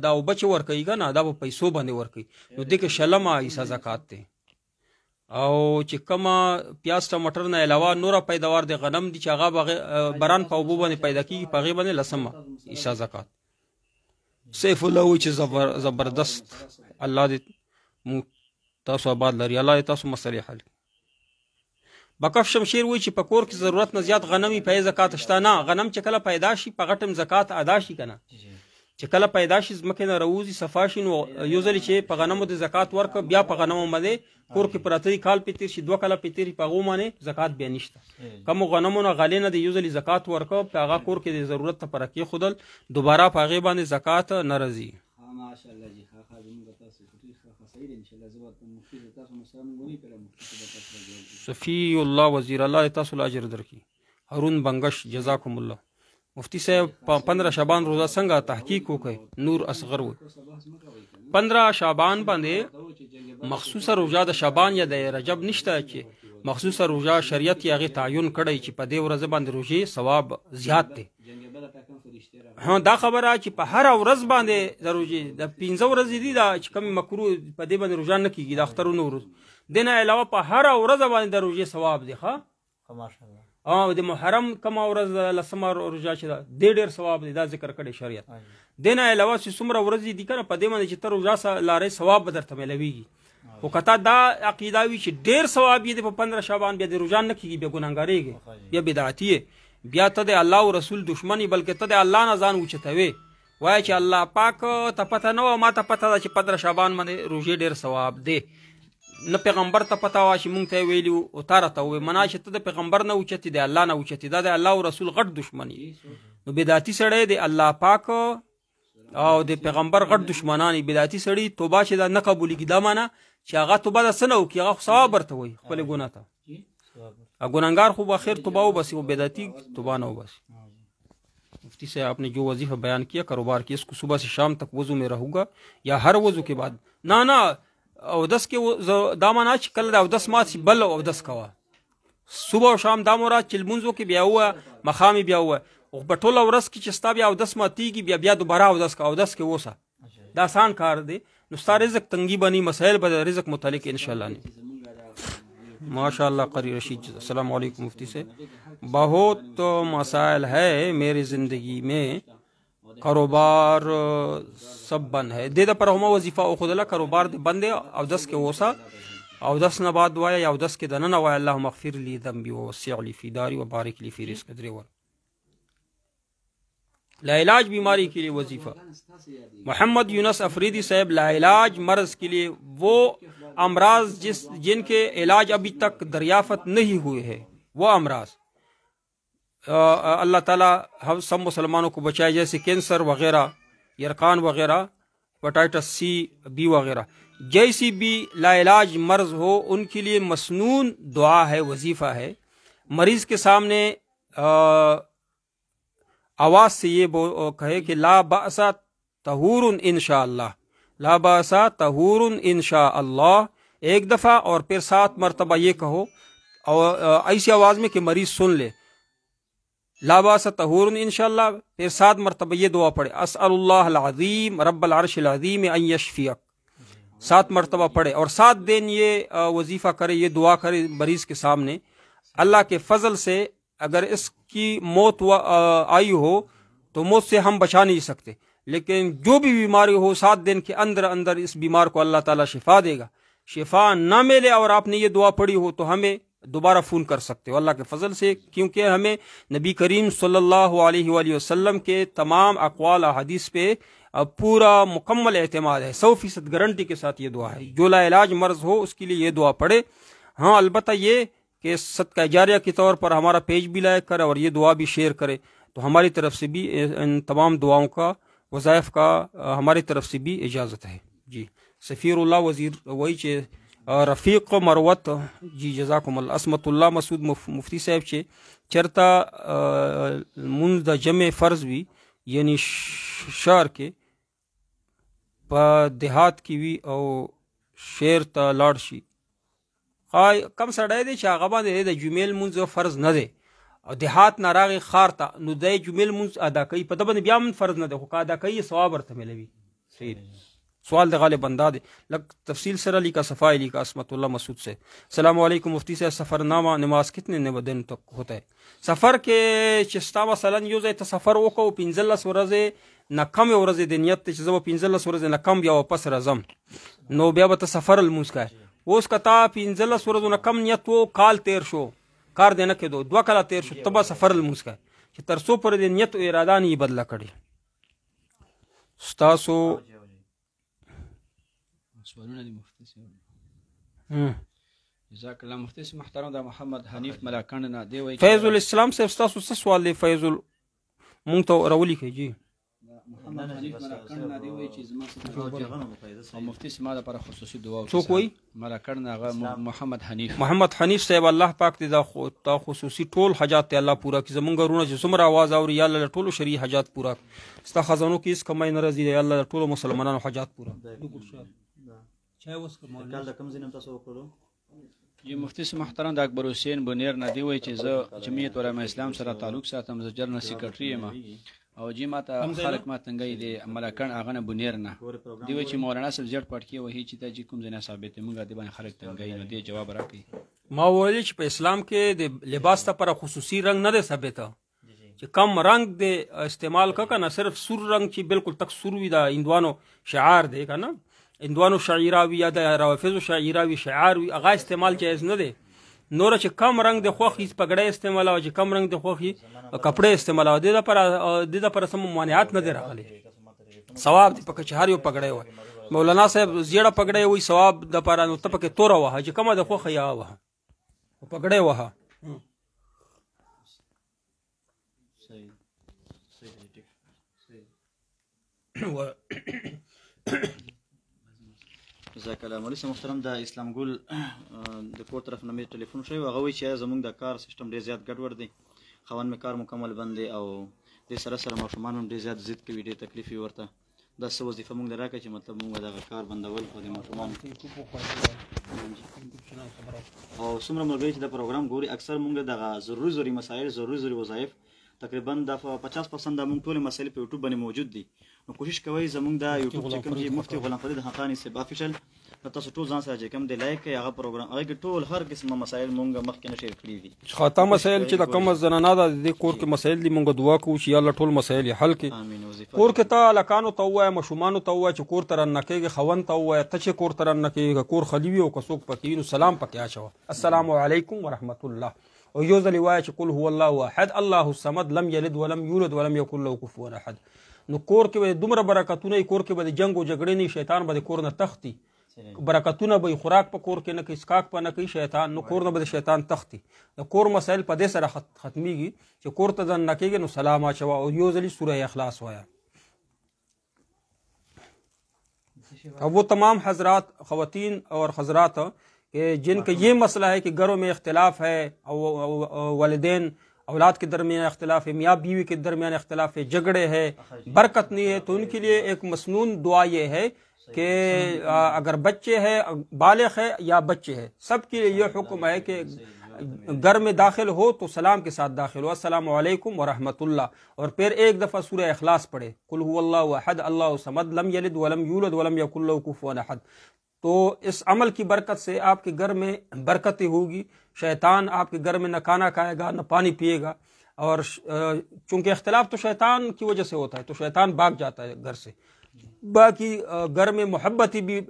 دا وبچ ور کوي کنه دا په پیسو باندې ور کوي نو د کې شلمه ایسا زکات ته او چې کما پیاز ټماټر نه علاوه نور پیداوار د غنم دي چې هغه بران په وبو باندې پیدا کیږي پاغه باندې لسمه ایسا زکات. سیف الله چې زبردست الله دې تاسو آباد لري الله تاسو مسلې حل. بکف شمشیر وی چې په کور کې ضرورت نه زیات غنمي په زکات شته نه غنم چې کله پیدا شي په غټم زکات ادا شي کنه چې کله پیدا شي زمکه نه روزي صفاشین او یوزل چې په غنمو د زکات ورک بیا په غنمو باندې کور کې پراتی کال پتیر شي 2 کال پتیر په غومانه زکات بیا نشته کوم غنمو نه غلینه د یوزل زکات ورک په هغه کور کې د ضرورت ته پرکی خودل دوباره په هغه باندې زکات ناراضي. ماشاءالله جی خاصه زموږ تاسو خاصه ان شاء الله زبر مفتی تاسو مسلمان غوړي کړم صفی الله وزیر الله تاسو اجر درکړي. هارون بنگش جزاکم الله. مفتی صاحب 15 شعبان روزه څنګه تحقیق وکړي نور اصغر و 15 شعبان باندې مخصوصه روزه د شعبان یا د رجب نشته چې مخصوصه روزه شریعت یې هغه تعین کړی چې په دې ورځ باندې روزه ثواب زیات دی. ها دا خبره چې په هر ورځ باندې دروځي د 15 ورځې دي دا چې کوم مکروه په دې باندې روزه نه کیږي د اخترونو ورځ دنه علاوه په هر ورځ باندې دروځي ثواب دی. ښه ماشاءالله او د محرم کوم ورځ لسمه روزه چې ډېر ثواب دی دا ذکر کړي شریعت دنه علاوه چې څومره ورځې دي کنه په دې باندې چې تر روزه لارې ثواب بدرته ملويږي او کته دا عقیده وی چې ډېر ثواب یې په 15 شعبان بیا د روزه نه کیږي بیا ګناګاریږي بیا بدعتي بیا ته د الله او رسول دشمنی بلکې ته د الله نه ځان اوچتوي وای چې الله پاک ته پته نه و ما ته پته ده چې 15 شعبان باندې روزه ډېر ثواب دی نه پیغمبر ته پته وا چې مونږ ته ویلو او تاره ته وي منا چې ته د پیغمبر نه اوچتی دی الله نه اوچتی دا د الله او رسول غټ دشمنی نو بدعتي سړی دی الله پاک او د پیغمبر غټ دشمنانی بدعتي سړی توبه چې دا نه قبولېږي دا معنا چې هغه توبه د سنو کې هغه ثواب ورته وي خپل ګناه ته گناہگار خوب آخر توبہ ہو بسی وہ بدعتی توبہ نہ ہو بسی. مفتی سے آپ نے جو وظیفہ بیان کیا کاروبار کی اس کو صبح سے شام تک وضو میں رہوں گا یا ہر وضو کے بعد نا اودس کے دامن آج کل اودس مات سی بل اودس کوا صبح و شام دامورا چلمنزو کے بیا ہوا مقامی بیا ہوا بټول ورس کی چستا بیا اودس ماتی کی بیا دوبارہ اودس کا اودس کے وسا دا آسان کار دے نستا رزق تنگی بنی مسائل بد رزق متعلق انشاءاللہ نے ماشاء اللہ قری رشید. السلام علیکم مفتی سے بہت مسائل ہے میری زندگی میں कारोबार सब बंद है दे द पर हम वजीफा ओ खुदला कारोबार दे बंद है और 10 के ओसा और 10 न बाद वाया या 10 के दना वाया अल्लाह मगफिर ली ذنبي ووسع لي في داري وبارك لي في رزق درور लाइलाज बीमारी के लिए वजीफा मोहम्मद यूनस अफरीदी साहब लाइलाज मर्ज के लिए वो अमराज जिनके इलाज अभी तक दरियाफत नहीं हुए हैं वो अमराज अल्लाह ताला हम सब मुसलमानों को बचाए जैसे कैंसर वगैरह यरकान वगैरह हेपेटाइटिस सी बी वगैरह जैसी भी लाइलाज मर्ज हो उनके लिए मसनून दुआ है वजीफा है मरीज के सामने आवाज से ये कहे कि ला बासा तहूरुन इंशाअल्लाह ला बासा तहूरुन इंशाअल्लाह एक दफ़ा और फिर 7 मरतबा ये कहो और ऐसी आवाज में कि मरीज सुन ले ला बासा तहूरुन इंशाअल्लाह फिर 7 मरतबा ये दुआ पढ़े अस्अलुल्लाह अज़ीम रब्बल अर्शिल अज़ीम अन यशफियक 7 मरतबा पढ़े और 7 दिन ये वजीफा करे ये दुआ करे मरीज के सामने अल्लाह के फजल से अगर इसकी मौत आई हो तो मौत से हम बचा नहीं सकते लेकिन जो भी बीमारी हो 7 दिन के अंदर अंदर इस बीमार को अल्लाह ताला शिफा देगा शिफा ना मिले और आपने ये दुआ पढ़ी हो तो हमें दोबारा फ़ोन कर सकते हो अल्लाह के फजल से क्योंकि हमें नबी करीम सल्लल्लाहु अलैहि वसल्लम के तमाम अक़वाल हदीस पे पूरा मुकम्मल एतमाद है 100% गारंटी के साथ ये दुआ है जो लाइलाज मर्ज हो उसके लिए ये दुआ पढ़े हाँ अलबत्ता ये कि सदका जारिया के तौर पर हमारा पेज भी लाइक करे और ये दुआ भी शेयर करे तो हमारी तरफ से भी इन तमाम दुआओं का वज़ाइफ का हमारी तरफ से भी इजाज़त है जी सफ़ीरुल्लाह वज़ीर वही चे रफ़ीक मरवत जी जज़ाकुमुल्लाह असमतुल्लाह मसूद मुफ्ती साहब चे चरता मुंद जमे फ़र्ज भी यानी शहर के देहात की भी और शेर ता लाड़शी कम सड़े दे चागबा दे द जुमेल मुंज फर्ज न दे और देहात नाराग खारता नु दे जुमेल मुंज अदा कई पता बन ब्याम फर्ज न दे को अदा कई सवाब अर्थ मिले भी सही सवाल दे गाले बंदा दे लग तफसील सर अली का सफाई अली का असमतुल्लाह मसूद से अस्सलाम वालेकुम मुफ्ती से सफरनामा नमाज कितने दिन तक होता है सफर के चिस्ता मसलन यूज है तो सफर वो को 15 वरजे न कम वरजे दिन नियत जब 15 वरजे न कम या वापस रजम नो बिया बत सफर अलमुस का ओस कता 15 वरजो न कम नियत वो काल तेर शो कार देना के दो दुआ कला तेर शो तबा सफर अलमुस का कि तरसो पर दिन नियत इरादा नहीं बदला कड़ी स्तासो سوالونه دي مفتي جزاك الله مفتي محترم دا محمد حنیف ملاکان نه دی وای فیض الاسلام سے استاسو سوال دی فیض مونږ ته راولي کوي جی محمد حنیف ملاکان نه دی وای چې زما مفتي سما لپاره خصوصي دعا څو کوئی ملاکان نه محمد حنیف صاحب الله پاک دې دا خصوصي ټول حاجات ته الله پورا کړي زمونږ رونه چې څومره आवाज اوري یا الله ټول شرعي حاجات پورا ستا خزانو کې اس کمای ناراضي دی الله ټول مسلمانانو حاجات پورا जी मुफ्ती से محترم د اکبر حسین بنیر نه دی وای چې زه جمعیت علماء اسلام سره تعلق ساتم زه جنرال سیکریټری یم او جی ماته خلق ما تنګي دی ملکان اغه نه بنیر نه دی وای چې مولانا صاحب زړ پټ کې وਹੀ چې ته جی کوم ځنه ثابت موږ دی باندې خلق تنګي نو دی جواب راکړي ما ویل چې په اسلام کې د لباس ته پر خصوصي رنگ نه دی ثابت چې کم رنگ د استعمال کا نه صرف سور رنگ چې بالکل تک سور وي دا اندوانو شعار دی کنه اندوانو شاعراوی یا د روافضو شاعراوی شعار وی هغه استعمال جایز نه دی نور چې کم رنگ د خوخي پګړې استعمال او چې کم رنگ د خوخي کپڑے استعمال او د پر سم ممانعات نه دی راغلي ثواب دی پکې هر یو پګړې وای مولانا صاحب زیړه پګړې وای ثواب د پر نو ته پکې تور واه چې کومه د خوخي یا واه پګړې واه جزاک الله مولوی صاحب محترم د اسلام ګل د کور طرف نه مې ټلیفون شوی هغه وایي چې زموږ د کار سیستم ډېر زیات ګډوډ دی خوان مې کار مکمل بند دی او د سره سره ماشومان هم ډېر زیات ضد کوي ډېر تکلیف یې ورته دا څه وظیفه موږ راکړه چې مطلب موږ دغه کار بندول خو د ماشومان او څومره ملګري چې د پروګرام ګوري اکثر موږ دغه ضروري مسایل ضروري وظایف تقریبا د 50% د موږ ټول مسایل په یوټیوب باندې موجود دي نو کوشش کوئ زموږ د یوټیوب چې کوم چې مفتی غلام فرید حقانی صاحب افیشل تاسو ټول ځان سره چې کوم دی لایک کوي هغه پروګرام هغه کې ټول هر قسمه مسایل مونږ مخکې نه شیر کړي دي خاطه مسایل چې د کوم زنانه د دې کور کې مسایل دي مونږ دعا کوو چې الله ټول مسایل حل کړي. امين. وظیفه کور کې ته لکانو ته وای مشومان ته وای چې کور تر نه کېږي خوند ته وای ته چې کور تر نه کېږي کور خلیوي او کڅوک پکې نو سلام پکې اچو السلام علیکم ورحمت الله او یو ځل وای چې قل هو الله احد الله الصمد لم یلد ولم یولد ولم یکن له کفوا احد. نو کور کې دومره برکتونه کور کې به جنگ او جګړې نه شیطان به کور نه تختی برکتونه به خوراک په کور کې نه کوي سکاک په نه کوي شیطان نو کور نه به شیطان تختی. د کور مسائل په دې سره ختميږي چې کور ته ځن نه کېږي نو سلام اچو او یو ځلی سوره اخلاص وایا. अब वो तमाम हजरात ख़वातीन और हजरात जिनका ये मसला है कि घरों में इख्तिलाफ है वालिदैन औलाद के दरमियान इख्तिलाफ है मियाँ बीवी के दरमियान इख्तिलाफ है झगड़े है बरकत नहीं है तो उनके लिए एक मसनून दुआ ये है कि अगर बच्चे हैं बालिग है या बच्चे हैं सबके लिए ये हुक्म है कि घर में दाखिल हो तो सलाम के साथ दाखिल हो अस्सलाम वालेकुम व रहमतुल्लाह और फिर एक दफ़ा सूरह इखलास पढ़े कुल हुवल्लाहु अहद अल्लाहु समद लम यलिद वलम यूलद वलम यकुल लहू कुफुवन अहद. तो इस अमल की बरकत से आपके घर में बरकतें होगी. शैतान आपके घर में न खाना खाएगा न पानी पिएगा और चूंकि इख्तिलाफ तो शैतान की वजह से होता है तो शैतान भाग जाता है घर से. बाकी घर में मोहब्बत भी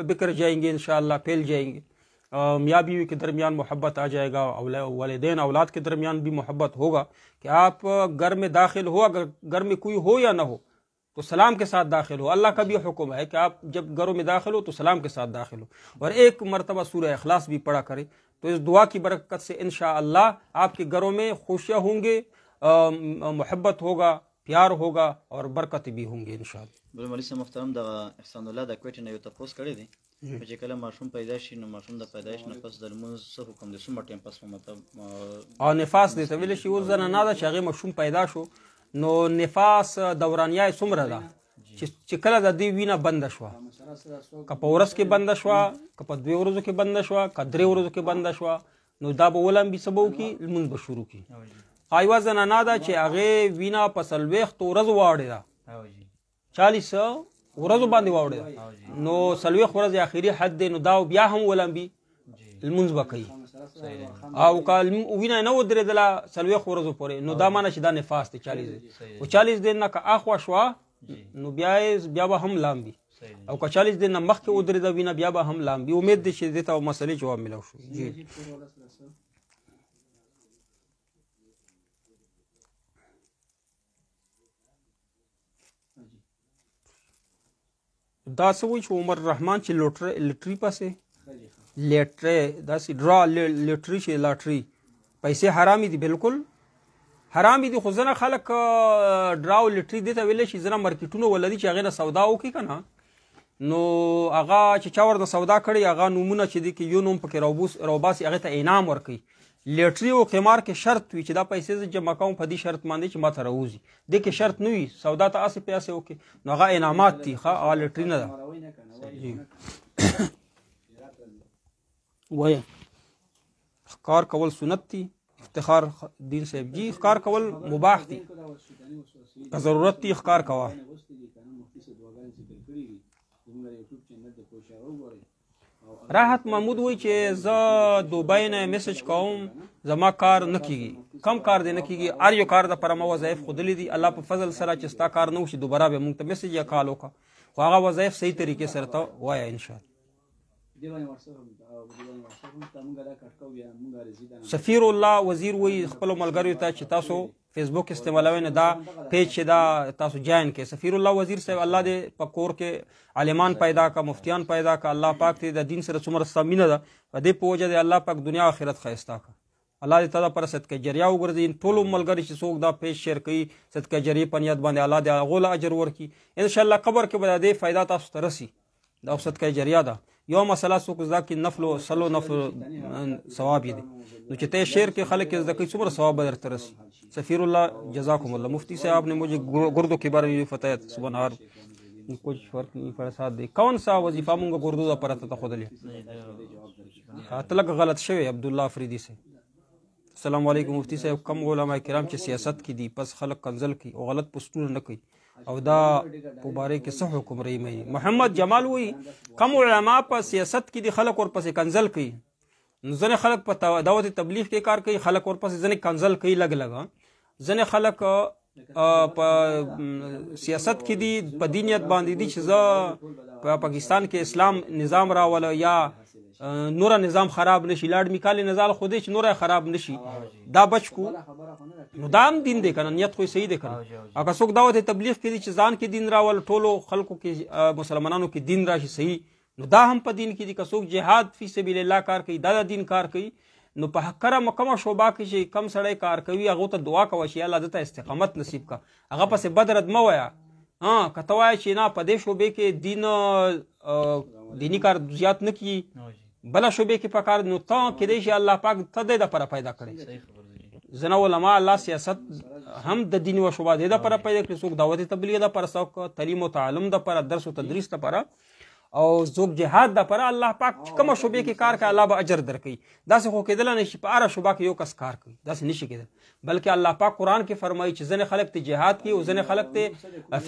बिखर जाएंगे इंशाअल्लाह फैल जाएंगे. मियाँ बीवी के दरमियान मोहब्बत आ जाएगा वालिदैन औलाद के दरमियान भी मोहब्बत होगा कि आप घर में दाखिल हो अगर घर में कोई हो या ना हो तो सलाम के साथ दाखिल हो. अल्लाह का भी हुक्म है कि आप जब घरों में दाखिल हो तो सलाम के साथ दाखिल हो और एक मरतबा सूरह इखलास भी पढ़ा करें. तो इस दुआ की बरकत से इंशाअल्लाह आपके घरों में खुशियाँ होंगे मोहब्बत होगा प्यार होगा और बरकत भी होंगे इंशाअल्लाह. بل مولوی صاحب محترم د احسان الله د کوټې نه یو تپوس کړی دی چې کله ماشوم پیدا شي نو ماشوم د پیدایش نه پس د لمونځ څه حکم دی څومره ټایم پس مطلب او نفاس دی ته ویل شي اوس زنانه ده چې هغې ماشوم پیدا شو نو نفاس دورانیه یې څومره ده چې کله د دې وینه بنده شوه که په ورځ کې بنده شوه که په 2 ورځو کې بنده شوه که 3 ورځو کې بنده شوه نو دا به ولمبي څه به وکړي لمونځ به شروع کړي. یوه زنانه ده چې هغې وینه په 40 ورځو واوړې ده 40 ورځو باندې واوړې ده نو 40 ورځې آخري حد دی نو دا بیا هم ولمبي لمونځ به کوي او که وینه نه ودرېدله 40 ورځو پورې نو دا معنی چې دا نفاس دی 40 دی او 40 دین نه که اخوا شوه نو بیا به هم لامبي او که 40 دین نه مخکې ودرېده وینه بیا به هم لامبي. امید دی چې دې ته مسلې جواب ملو شو. جی دا څه وایي چې عمر رحمان چې لټري پسې لټري داسې ډرا لټري چې لاټري پیسې حرامي دي بالکل حرامي دي خو ځنه خلک ډرا او لټري دې ته ویلی شي ځنه مارکیټونه ولري چې هغې نه سودا وکړي که نه نو هغه چې چا ورته سودا کړي هغه نومونه چې دي کې یو نوم پکې روباسي هغې ته انعام ورکوي. لټري او قمار کې شرط وي چې دا پیسې زه جمع کوم په دې شرط باندې چې ما ته راوځي دې کې شرط نه وي سودا ته هسې پیسې وکړي نو هغه انعامات دي ښه هغه لټري نه ده. وایه ښکار کول سنت دي افتخار دین صاحب جی ښکار کول مباح دي که ضرورت دي ښکار کوه. راحت محمود وایي چې زه دوبۍ نه میسج کوم زما کار نه کیږي کم کار دی نه کیږي هر یو کار دپاره ما وظایف ښودلي دي الله په فضل سره چې ستا کار نه وشي دوباره بیا موږ ته میسج یا کال وکړه خو هغه وظایف صحیح طریقې سره ته وایه انشاءالله. سفیر الله وزیر وایي خپلو ملګریو ته چې تاسو فیسبوک استعمالوئ نه دا پیج چې دا تاسو جاین کې سفیر الله وزیر صاحب الله دې په کور کې عالمان پیدا کا مفتیان پیدا کا الله پاک دې د دین سره څومره ستا مینه ده په دې په وجه د الله پاک دنیا او آخرت ښایسته کا الله دې تا د پره صدقه جریه وګرځي ټولو ملګري چې څوک دا پیج شیر کوي صدقه جریه په نیت باندې الله دې هغو له اجر ورکړي انشاءالله قبر کې به د دې فایده تاسو ته رسي دا صدقه جریه ده. یو مسله څوک زده کړي نفل او سلو نفل ثواب یې دی نو چې ته شعر کې خلک زده کوي څومره ثواب به درته رسي. سفیر الله جزاکم اللہ مفتی صاحب نے مجھے گردوں کے بارے میں فتح صبح نهار کچھ فرق نہیں پڑا ساتھ دے کون سا وظیفہ مونږ گردو دا پرته ته خودلې اطلاق غلط شوی عبدالله افریدی سے. السلام علیکم مفتی صاحب کم علماء کرام چې سیاست کې دي پس خلک کنزل کوي او غلط پوسټونه نه کوي او دا په باره کې څه حکم رایمي. محمد جمال وی کم علما په سیاست کې د خلک ورپسې کنزل کوي. ځینې خلک په دعوت تبلیغ کې کار کوي، خلک ورپسې ځینې کنزل کوي لګ ځینې خلک په سیاست کې دي په دینیت باندې دي چې زه په پاکستان کې اسلام نظام راوله یا نور نظام خراب نشي، لاړ میکالی نظام خو دې چې نور خراب نشي دا بچ کو نو دا هم دین دی کنه، نیت خو صحیح دی کنه. اګه څوک دعوت تبلیغ کې دي چې ځان کې دین راول ټولو خلکو کې مسلمانانو کې دین راشي صحیح، نو دا هم په دین کې دي. که څوک جهاد فی سبیل الله کار کوي دا دین کار کوي، نو په حقره مکمه شوبه کې چې کم سړی کار کوي هغه ته دعا کوه چې الله دته استقامت نصیب کا. هغه پسې بدرد مه وایه کته وایه چې نه په دې شوبې کې دین دینی کار زیات نه کیي بله شوبې کې پکار، نو ته کېدای شي الله پاک ته دې دپاره پیدا کړی. ځینې علما الله سیاست هم د دین و شوبه دې دپاره پیدا کړي، څوک دعوت تبلیغ دپاره، څوک تعلیم و تعلم دپاره، درس و تدریس دپاره، او څوک جهاد دپاره. الله پاک چې کومه شوبې کې کار کوي الله به اجر درکوي. داسې خو کېدلی نه شي په هره شوبه کې یو کس کار کوي، داسې نشي کېدلی. بلکې الله پاک قرآن کې فرمایي چې ځینې خلک ته جهاد کوي او ځینې خلک ته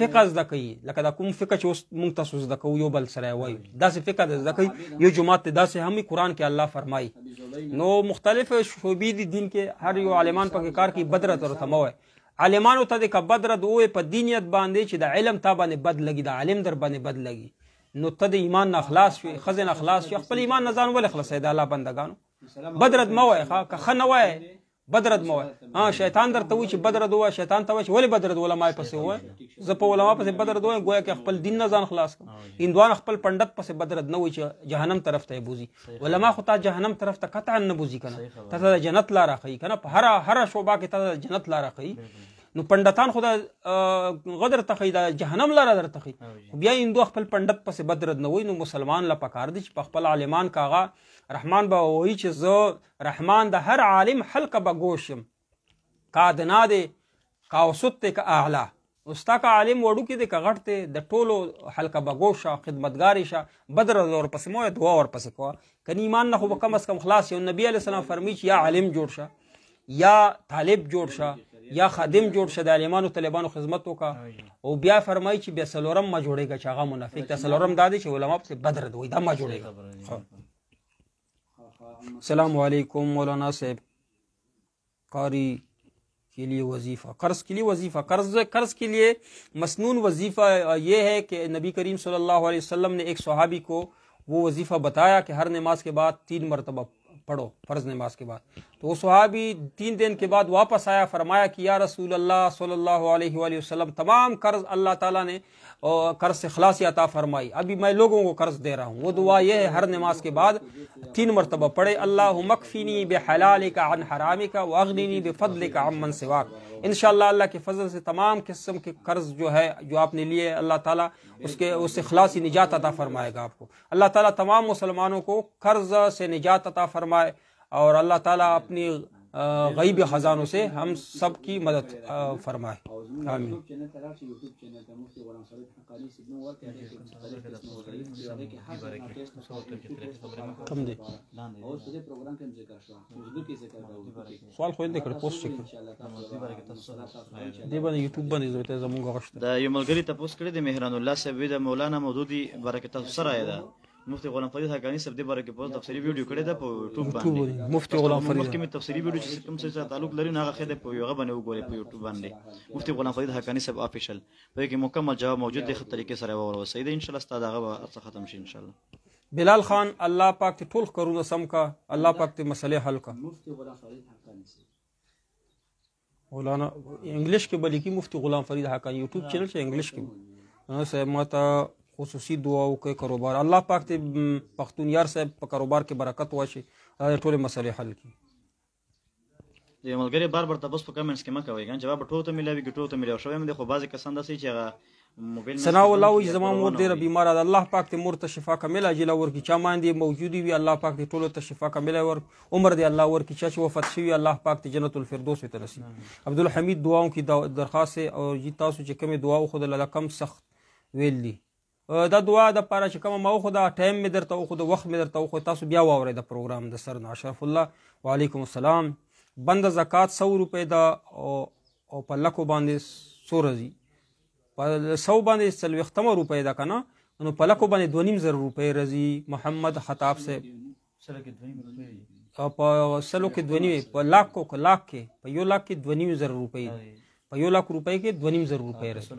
فقه زده کوي، لکه دا کوم فقه چې اوس موږ تاسو زده کوو یو بل سره وایو داسې فقه زده کوي، یو جماعت ته داسې هم قرآن کې الله فرمایي. نو مختلف شوبې دي دین کې، هر یو عالمان پکې کار کوي. بدرت ورته مه وایي عالمانو ته د که بدرت ووایي په دینیت باندې چې د علم تا باندې بد لګي، د عالم در باندې بد لګي، نو ته د ایمان نه خلاص شوې، ښځې نه خلاص شوې، خپل ایمان نه ځان ولې خلاصوې د الله بندګانو. بدرد مه وایه که ښه نه وایې بدرد مه وایه. شیطان درته وایي چې بدرد ووایه، شیطان ته وایي چې ولې بدرد علما پسې ووایه، زه په علما پسې بدرد وایم ګویا کې خپل دین نه ځان خلاص کړم. هندوان خپل پنډت پسې بدرد نه وایي چې جهنم طرف ته یې بوځي، علما خو تا جهنم طرف ته قطعا نه بوځي کنه، تا ته د جنت لاره ښیي کنه، په هره شوبه کې تا د جنت لاره ښیي. نو پنډتان خو د غدر ته ښیي، د جهنم لاره درته ښیي، خو بیا هندو خپل پنډت پسې بدرد نه وایي. نو مسلمان له پکار دی چې په خپل عالمان کاغه رحمان به وایي چې زه رحمان د هر عالم حلقه به ګوشم، کا ادنا دی کا اوسط دی که اعلی، استا که عالم وړوکی دی که غټ دی، د ټولو حلقه به ګوشه خدمتګارې شه، بدرد ورپسې مه وایه دعا ورپسې کوه. کنه ایمان نه خو به کم از کم خلاص. یو نبي علیه السلام فرمایي چې یا عالم جوړ شه یا طالب جوړ شه یا خادم جوړ شه، د عالمانو طالبانو خدمت وکړه. او بیا فرمایي چې بیا څلورم مه جوړېږه چې هغه منافق ده، څلورم دا دی چې علما پسې بدرد وایي دا مه جوړېږه. السلام علیکم مولانا صاحب، قاری کے لیے وظیفہ قرض کے لیے وظیفہ قرض کے لیے مسنون وظیفہ یہ ہے کہ نبی کریم صلی اللہ علیہ وسلم نے ایک صحابی کو وہ وظیفہ بتایا کہ ہر نماز کے بعد 3 مرتبہ پڑھو، فرض نماز کے بعد. تو وہ صحابی 3 دن کے بعد واپس آیا، فرمایا کہ یا رسول اللہ صلی اللہ علیہ وآلہ وسلم تمام قرض اللہ تعالیٰ نے قرض سے خلاصی عطا فرمائی، ابھی میں لوگوں کو قرض دے رہا ہوں. وہ دعا یہ ہے ہر نماز کے بعد 3 مرتبہ پڑھے، اللہم اکفینی بحلالک عن حرامک واغنینی بفضلک عمن سواک. انشاءاللہ اللہ کے فضل سے تمام قسم کے قرض جو ہے جو آپ نے لیے اللہ تعالیٰ اس سے خلاصی نجات عطا فرمائے گا آپ کو. اللہ تعالیٰ تمام مسلمانوں کو قرض سے نجات عطا فرمائے، اور اللہ تعالیٰ اپنی غیبی خزانوں سے ہم سب کی مدد فرمائے. آمین. کم دی سوال خو دې کړ پوسټ کړ دی باندې یوټیوب باندې زوته زموږ غشت دا یو ملګری تاسو کړی د مهران الله صاحب د مولانا مودودی برکت تاسو سره ده. مفتی غلام فرید حقانی صاحب د باره کې په تفصیلی ویډیو کړی ده په یوټیوب باندې. مفتی غلام فرید مخکې تفصیلی ویډیو چې کوم څه تعلق لري هغه خېده په یوغه باندې وګورئ په یوټیوب باندې. مفتی غلام فرید حقانی صاحب افیشل په کې مکمل جواب موجود دی، خط طریقې سره ورسېد ان شاء الله ستاسو هغه ختم شي ان شاء الله. بلال خان الله پاک ته ټول کارونه سم کا، الله پاک ته مسئله حل کا. مفتی غلام فرید حقانی مولانا انګلیش کې بلکې مفتی غلام فرید حقانی یوټیوب چینل چې انګلیش کې نو صاحب ماته خصوصي دعا وکړئ کاروبار الله پاک ته پښتون یار صاحب په کاروبار کې برکت واشي، ټول مسئلې حل کړي. د ملګری بار تاسو په کمنټس کې مکوئ ګان جواب ټول ته ملاوي ټول ته ملاوي شوی مې خو بعضی کسان داسې چې هغه موبایل ثنا الله وي زما مور ډیره بیماره ده، الله پاک ته مور ته شفا کامله عاجله ورکړي، چا باندې موجودي وي الله پاک ته ټولو ته شفا کامله ورکړي، عمر دی الله ورکړي، چا چې وفات شوي الله پاک ته جنت الفردوس ته رسي. عبدالحمید دعاؤں کی درخواست ہے اور جی تاسو چې کومې دعا خود الله کم سخت ویل دي دا دعا د پاره چې کوم ما خو دا ټایم مې درته خو د وخت مې درته خو تاسو بیا واورئ د پروګرام د سر نه. اشرف الله وعلیکم السلام. بند زکات 100 روپے دا او په لکو باندې 100 رضی په 100 باندې 40 روپۍ ده که نه نو په لکو باندې 2.5 روپۍ راځي محمد خطاب صاحب په 100 کې 2.5 په لاک کې په 1 لاک کې 2.5 روپۍ په 1 لاک روپۍ کې 2.5 روپۍ راځي.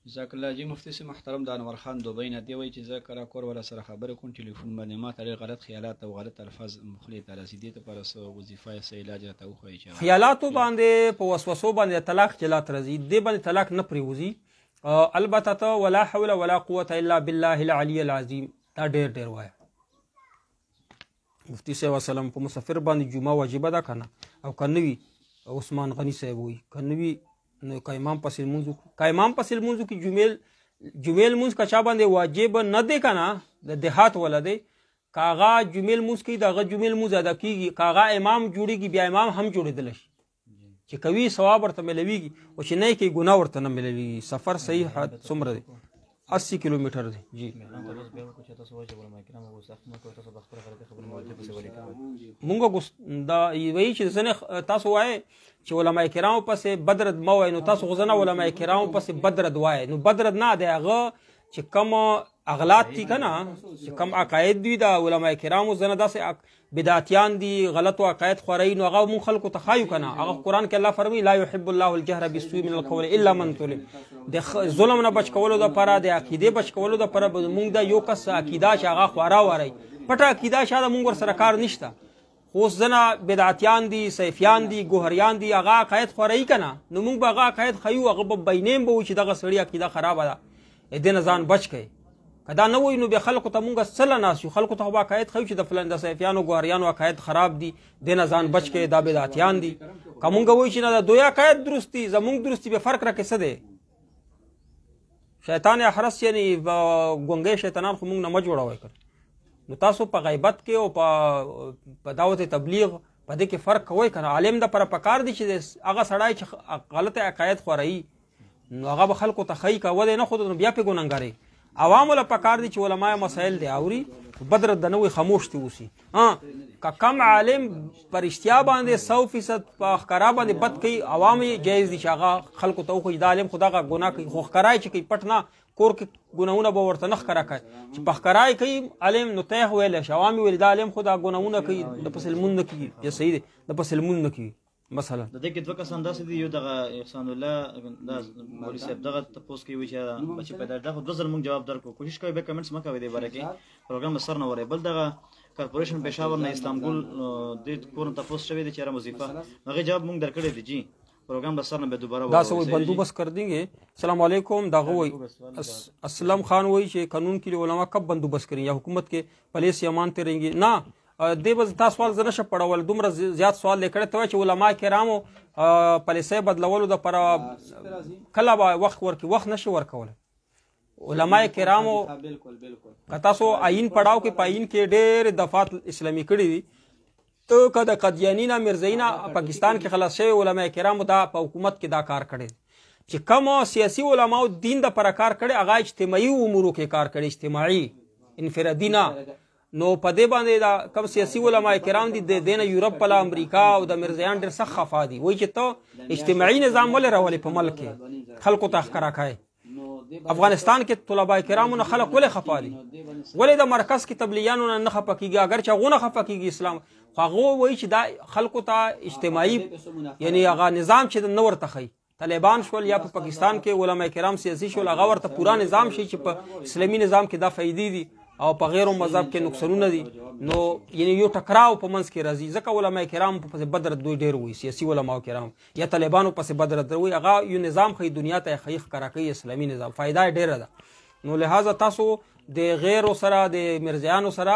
جزاک الله جی. مفتي صاحب محترم د انور خان دوبۍ نه دی وایي چې زه کله کور ولا سره خبرې کوم ټلیفون باندې ما ته ډېر غلط خیالات او غلط الفاظ مخلي ته راسي. دې لپاره څه وظیفه یا څه علاج راته وښایي چې خیالاتو باندې په وسوسو باندې طلاق جلات راځي دې باندې طلاق نه پرېوځي. البته ته ولا حول ولا قوة الا بالله العلي العظیم دا ډېر وایه. مفتي صاحب وسلم په مسافر باندې جمعه واجبه ده که نه او که نه وي عثمان غني صاحب وایي که نه وي نو که امام پسې لمونځ وکړو که امام پسې لمونځ وکړي جمعې لمونځ که چا باندې واجب نه دی که نه د دیهات والا دی که هغه جمعې لمونځ کوي د هغه جمعې لمونځ ادا کېږي که هغه امام جوړېږي بیا امام هم جوړېدلی شي چې کوي ثواب ورته میلویږي او چې نه یې کوي ګناه ورته نه میلویږي. سفر صحیح حد څومره دی 80 کیلومتر دی. جی مونږ دا وایي چې ځنې تاسو وایئ چې علماء کرامو پسې بدرد مه وایئ نو تاسو خو ځنه علماء کرامو پسې بدرد وایئ. نو بدرد نه دی هغه چې کوم اغلاط دي که نه چې کوم عقاید دي د علماء کرامو ځنه داسې بدعتیان دي غلطو عقاید خورئ نو هغه مونږ خلکو ته ښایو که نه. هغه قرآن کې الله فرمایي لا یحب الله الجهر بالسوء من القول الا من ظلم. د ظلم نه بچ کولو دپاره د عقیدې بچ کولو دپاره مونږ د یو کس عقیده چې هغه خورا وارئ پټه عقیده شاده مونږ ورسره کار نشته. خو ځنه بدعتیان دي سیفیان دي ګوهریان دي هغه عقاید خورئ که نه نو مونږ به هغه عقاید ښیو هغه به بینیم به وو چې دغه سړي عقیده خرابه ده دې نه ځان بچ کوئ. که دا نه وایي نو بیا خلکو ته مونږ څله ناست یو خلکو ته خو به عقاید ښیو چې د فلان د سیفیانو ګوهریانو عقاید خراب دي دې نه ځان بچ کوئ دا بدعتیان دي. که مونږ وایو چې نه د دوی عقاید درست دي زمونږ درست دي بیا فرق راکې څه دی. شیطان احرس یعنې ګونګی شیطانان خو مونږ نه مه جوړوئ که نو تاسو په غیبت کې او په دعوت تبلیغ په دې کې فرق کوئ که نه. عالم دپاره پکار دی چې هغه سړی چې غلطه عقاید خورئي نو هغه به خلکو ته ښیي که ودی نه ښود نو بیا پې ګنهګارئ. عوامو له پکار دي چې علماء مسایل دی اوري بدرد د نه وي خاموش دي اوسي. که کم عالم په رښتیا باندې 100% په ښکارا باندې بد کوي عوام یې جایز دي چې هغه خلکو ته وښیي دا عالم خو دغه ګناه کوي خو ښکارا یې چې کوي پټ نه کور کې ګناهونه به ورته نه ښکاره کوي چې په ښکارا یې کوي عالم نو ته یې ویلی شي عوام یې ویلي دا عالم خو دا ګناهونه کوي د پسې لمونځ نه کېږي یا صحیح دی د پسې لمونځ نه کېږي. مثلا د دې کې دوه کسان داسې دي یو دغه احسان الله دا مولوي صاحب دغه تپوس کوي چې بچي پیدا دا خو 2 ځل موږ جواب درکو کوشش کوي به کمنټس مکه وي دی باره کې پروګرام سر نه وره بل دغه کارپوریشن پېښور نه استانبول د کور تپوس شوی دی چې وظیفه هغه جواب موږ درکړی دی. جی پروگرام بس سر میں دوبارہ دا سوئی بندوبست کر دیں گے. السلام علیکم دا وہی اسلم خان وہی کہ قانون کے لیے علماء کب بندوبست کریں یا حکومت کے پالیسی یا مانتے رہیں گے نہ دې بس تا سوال زه نشم پړول دومره زیات سوال لیکړی ته وایي چې علما کرامو پالیسۍ بدلولو دپاره کله به وخت ورکړي وخت نشي ورکولی. علما کرامو که تاسو آئین پړاو کې په آئین کې ډېرې دفعات اسلامي کړي دي ته که د قدیاني نه مرزایي نه پاکستان کې خلاص شوي علما کرامو دا په حکومت کې دا کار کړی چې کوم سیاسي علماو دین دپاره کار کړی هغه اجتماعي امورو کې کار کړی اجتماعي انفرادي نه. نو په دې باندې دا کوم سیاسي علما کرام دي د دې نه یورپ پله امریکا او د مرزایان ډېر سخت خفا دي وایي چې ته اجتماعي نظام ولې راولې په ملک کې خلکو ته ښکاره کوې. افغانستان کې طلبا کرامو نه خلک ولې خفا دي ولې د مرکز کې تبلیغیانو نه خفه کېږي اگر چې هغو نه خفه کېږي اسلام خو هغو وایي چې دا خلکو ته اجتماعي یعنې هغه نظام چې نه ورته ښیي طالبان شول یا په پاکستان کې علما کرام سیاسي شول هغه ورته پورا نظام شي چې په اسلامي نظام کې دا فایدې دي او په غیرو مذهب کې نقصانونه دي نو یعنی یو ټکراو په منځ کې راځي ځکه علما کرام په پسې بدرد دوی ډېر وایي سیاسي علما کرام یا طالبانو پسې بدرد وایي هغه یو نظام ښیي دنیا ته یې ښیي ښکاره کوي اسلامي نظام فایده یې ډېره ده. نو لہذا تاسو د غیرو سره د مرزایانو سره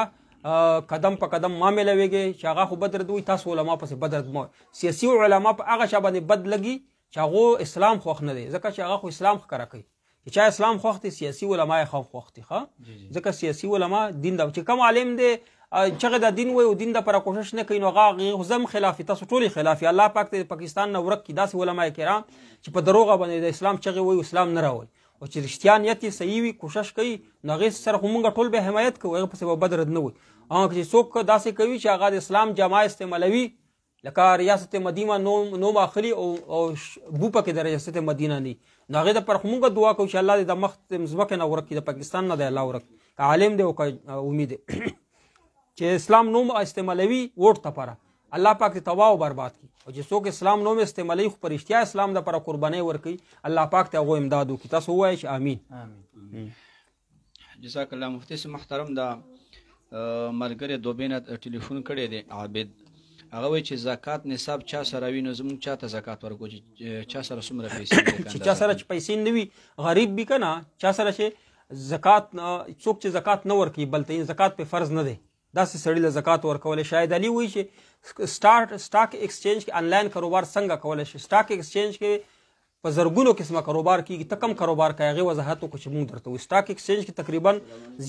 قدم په قدم ما میلویږئ چې هغه خو بدرد وایي تاسو علما پسې بدرد مه سیاسي علما په هغه چا باندې بد لګي چې هغو اسلام خوښ نه دی ځکه چې هغه خو اسلام ښکاره کوي چې چا اسلام خوښ دی سیاسي علما یې هم خوښ دي ښه ځکه سیاسي علما دین دا چې کوم عالم دی چې هغه د دین وایي او دین دپاره کوشش نه کوي نو هغه زم خلافي تاسو ټول خلافي الله پاک د پاکستان نه ورک کړي داسې علما کرام چې په دروغه باندې د اسلام چغې وایي اسلام نه راولي او چې رښتیا نیت یې صحیح وي کوشش کوي نو هغې سره خو مونږ ټول به حمایت کوو هغه پسې به بدرد نه وي. چې څوک داسې کوي چې هغه د اسلام جامه استعمالوي لکه ریاست مدینه نوم اخلي او بو پکې د ریاست مدینه نه نو هغې د پر خو مونږ دعا کوو چې الله دې د مخ ځمکې نه ورک کړي د پاکستان نه دی الله ورک که عالم دی او که امید دی چې اسلام نوم استعمالوي ووټ دپاره الله پاک دې تباه او برباد کړي او چې څوک اسلام نوم استعمالوي خو په رښتیا اسلام دپاره قربانۍ ورکوي الله پاک ته هغو امداد وکړي تاسو ووایئ چې آمین جزاک الله مفتي صاحب محترم دا ملګری دوبۍ نه ټلیفون کړی دی عابد هغه وایي چې زکات نصاب چا سره وي نو زموږ چا ته زکات ورکړو چې چا سره څومره پیسې چې چا سره چې پیسې نه وي غریب وي که نه چا سره چې زکات څوک چې زکات نه ورکوي بلته زکات پې فرض نه دی داسې سړي له زکات ورکولی شاید علي وایي چې سټاک ایکسچینج کې آنلاین کاروبار څنګه کولی شي سټاک ایکسچینج کې په زرګونو قسمه کاروبار کېږي ته کم کاروبار کوي هغې وضاحت وکړو چې مونږ درته وایو سټاک ایکسچینج کې تقریبا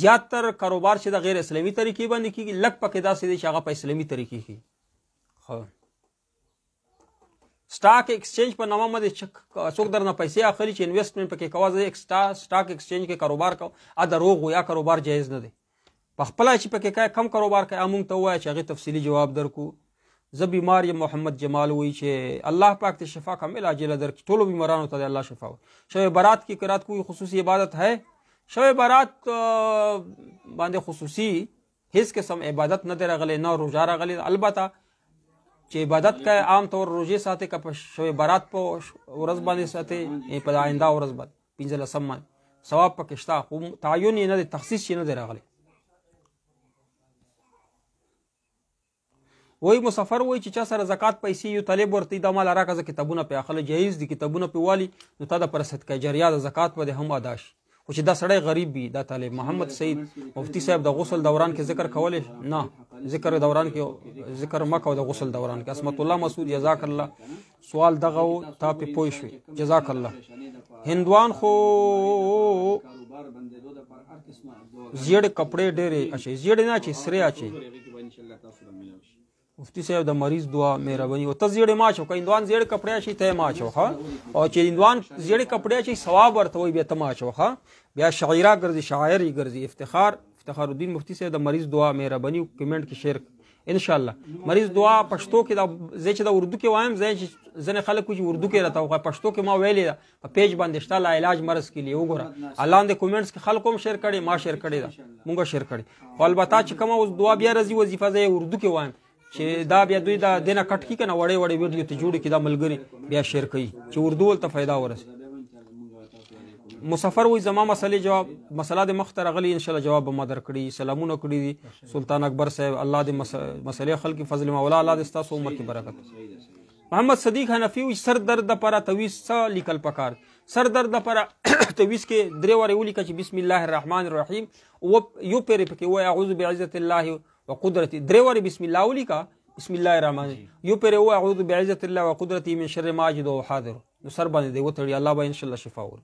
زیاتر کاروبار چې د غیر اسلامي طریقې باندې کېږي لږ پکې داسې دی چې هغه په اسلامي طریقې کېږي سټاک ایکسچینج په نامه باندې څوک درنه پیسې اخلي چې انویسټمنټ پکې کوه زه سټاک ایکسچینج کې کاروبار کوم دروغ و یا کاروبار جایز نه دی په خپله چې پکې کوي کم کاروبار کوي موږ ته ووایه چې هغې تفصیلي جواب درکو زه بیمار یم محمد جمال وایي چې الله پاک ته شفا کامل عاجله درکړي ټولو بیمارانو ته د الله شفا وي شب برات کی قرات کوئی خصوصی عبادت ہے شب برات باندې خصوصي هیڅ قسم عبادت نه دی راغلی نه روژه راغلی البته چې عبادت کوي عام طور روژې ساتي که په شب برات په ورځ باندې ساتي په آینده ورځ باندې 15 باندې ثواب پکې شته خو تعین یې نه دی تخصیص یې نه دی راغلی وای مسافر وای چې چا سره زکات پیسې یو طالب ورته دا مال راکړه زه کتابونه پې اخله جایز دي کتابونه پې والي نو تا د پر صدقه جاریه د زکات به هم ادا شي خو چې دا سړی غریب وي دا طالب محمد سعید مفتی صاحب د غسل دوران کې ذکر کولی نه ذکر دوران کې ذکر مه کوه د غسل دوران کې اسمت الله مسعود جزاک الله سوال دغه و تا پې پوه شوې جزاک الله هندوان خو زیړ کپړې ډېرې اچوي زیړ نه اچوي سرې اچوي مفتی صاحب د مریض دعا مهرباني او ته زیړې ما اچو که هندوان زیړ کپړې اچوي ته یې ما اچو ښه او چې هندوان زیړې کپړې اچوي ثواب ورته وایي بیا ته ما اچو ښه بیا شاعره ګرځي شاعر یې ګرځي افتخار الدین مفتی صاحب د مریض دعا مهرباني کمنټ کې شیر انشاءالله مریض دعا پښتو کې دا زه چې د اردو کې وایم زه چې ځینې خلک وایي چې اردو کې راته وښایه پښتو کې ما ویلې ده په پیج باندې شته لا علاج مرض کې لیے وګوره لاندې کومنټس کې خلکو هم شیر کړي ما شیر کړي ده مونږ شیر کړي خو البته چې کومه اوس دعا بیا راځي وظیفه زه یې اردو کې وایم چې دا بیا دوی دا دینه کټ کی کنه وړې وړې ویډیو ته جوړ کی دا ملګری بیا شیر کوي چې اردو ولته फायदा ورسي مسافر وای زما مسلې جواب مسله د مخ ته راغلی ان شاء الله جواب به ما درکړي سلامونه کړي دي سلطان اکبر صاحب الله دې مسلې خلک فضل مولا الله دې ستاسو عمر کې برکت محمد صدیق حنفی وای سر درد لپاره تویز څه لیکل پکار سر درد لپاره تویز کې درې واره ولیکه چې بسم الله الرحمن الرحیم او یو پیری پکې وای اعوذ بعزت الله وقدرتي درې واره بسم الله ولیکه بسم الله الرحمن یو پیری وای اعوذ بعزت الله وقدرتي من شر ما اجد وحاضر نو سر باندې دی وتړي الله به ان شاء الله شفا ور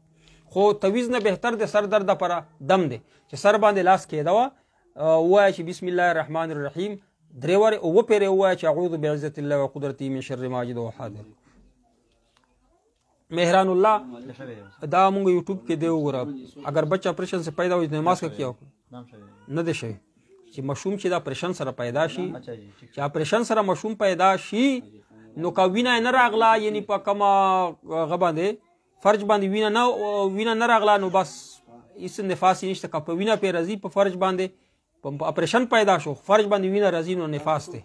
خو تویز نه بهتر د سر درد لپاره دم دی چې سر باندې لاس کېده وای چې بسم الله الرحمن الرحیم درې واره او پیری وای چې اعوذ بعزت الله وقدرتي من شر ما اجد وحاضر مهران الله دا مونږ یوټیوب کې دی وګوره اگر بچه اپریشن سے پیدا وي نماز کا کیا نه دی شي چې مشوم چې دا اپریشن سره پیدا شي چې اپریشن سره مشوم پیدا شي نو کا وینا نه راغلا یعنی په کما غباندې فرج باندې وینا نه راغلا نو بس هیڅ نفاس نشته که په وینا پې راځي په فرج باندې اپریشن پیدا شو فرج باندې وینا راځي نو نفاس دی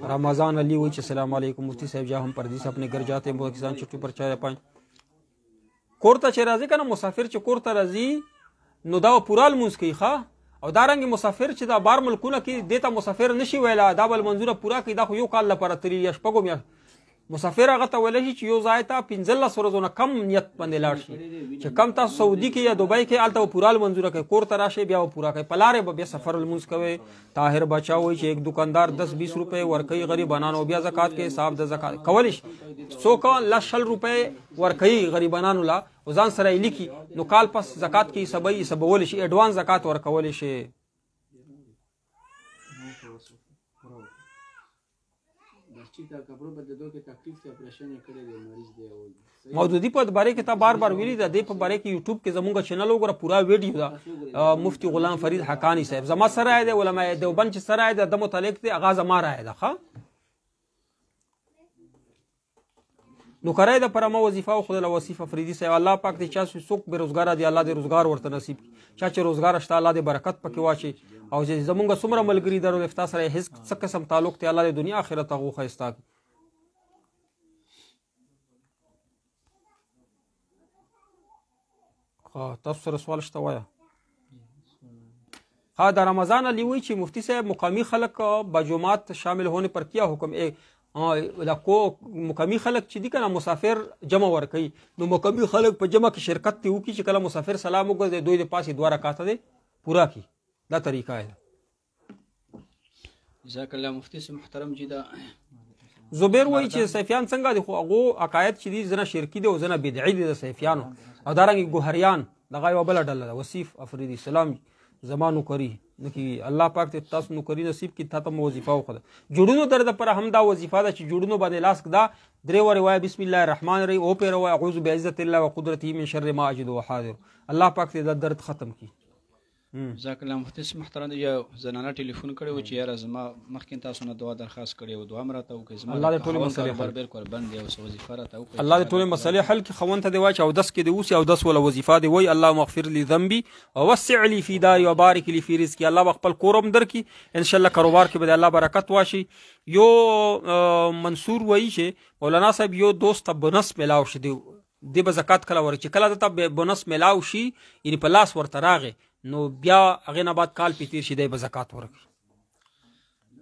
رمضان علی وی چې السلام علیکم مفتی صاحب جا هم پردیس اپنے گھر جاتے ہیں پاکستان چھٹی پر چائے پائیں کورته چې راځي کنه مسافر چې کورته راځي نو دا پورا لمونځ کوي ښه او دارنګ مسافر چې دا بار ملکونه کې دیتا مسافر نشي ویلا دا بل منظوره پورا کوي دا خو یو کال لپاره تری یا شپږو میا مسافر هغه ته ویل شي چې یو ځای ته 15 ورځې کم نیت باندې لاړ شي چې کم تاسو سعودي کې یا دوبۍ کې الته پورا منظوره کوي کور ته راشي بیا پورا کوي پلاره به بیا سفر المنز کوي طاهر بچاوي چې یک دکاندار 10-20 روپے ورکوي غریبانو بیا زکات کې حساب د زکات کولیش څوک 100 روپے ورکوي غریبانو لا ځان سره لیکي نو کال پس زکات کې سبول شي اډوانس زکات ورکول شي مودودی په باره کې تا بار ویلي دا د په باره کې یوټیوب کې زمونږ چینل وګوره پورا ویډیو دا مفتی غلام فرید حقانی صاحب زما سره دی علماء دیوبند چې سره دی د متعلق دی اغاز ما راي ده ښه نوکرۍ دپاره ما وظیفه وښودله وصیف افریدي صاحب الله پاک دې چا څوک بېروزګاره دی الله دې روزګار ورته نصیب کړي چا چې روزګاره شته الله دې برکت پکې واچي او چې زمونږ څومره ملګري دارالافتا سره هېڅ څه قسم تعلق دی الله دې دنیا آخرت هغو ښایسته کړي. تاسو سره سوال شته وایه. हाँ در रमज़ान अली हुई कि मुफ्ती साहब मुकामी खलक बजुमात शामिल होने पर क्या हुक्म को मुकामी खलक ची दी का ना मुसाफिर जमा वर कई नो मुकामी खलक पर जमा की शिरकत थी की चिकला मुसाफिर सलाम हो गए दो पास ही द्वारा काता दे पूरा की दा तरीका है. जज़ाकल्लाह मुफ्ती से मुहतरम जी दा زبیر وایي چې سیفیان څنګه دي خو هغو عقاید چې دي زنه شرکي دي او زنه بدعي دي د سیفیانو او دارنګې ګوهریان دغه یوه بله ډله ده وصیف افریدي سلام زما نوکري نکي الله پاک ته تاسو نوکري نصیب کړي تا ته مو وظیفه وښوده جوړونو در دپاره هم دا وظیفه ده چې جوړونو باندې لاس دا درې ورې وایه بسم الله الرحمن الرحیم وپېره وایه اعوذ بعزت الله وقدرته من شر ما اجد وحاذر الله پاک دې دا درد ختم کړي. جزاک الله مفتی صاحب محترم یو زنانه ټلیفون کړی و چې یاره زما مخکې تاسو نه دعا درخواست کړې و دعا م راته وکړئ زما الله دې ټولې مسلې حل بالکل بند دی او څه وظیفه راته وکړئ الله دې ټولې مسلې حل کړي خاوند ته دې وایي چې اودس کې دې اوسي اودس وله وظیفه دې وایي اللهم اغفر لي ذنبي ووسع لي في داري وبارك لي في رزقي الله به خپل کور هم درکړي انشاءالله کاروبار کې به د الله برکت واشي. یو منصور وایي چې مولانا صاحب یو دوست ته بونس میلاو شي دې به زکات کله ورکړي چې کله دته بونس میلاو شي یعنې په لاس ورته راغی نو بیا هغې نه بعد کال پې تېر شي دی به زکات ورکړي.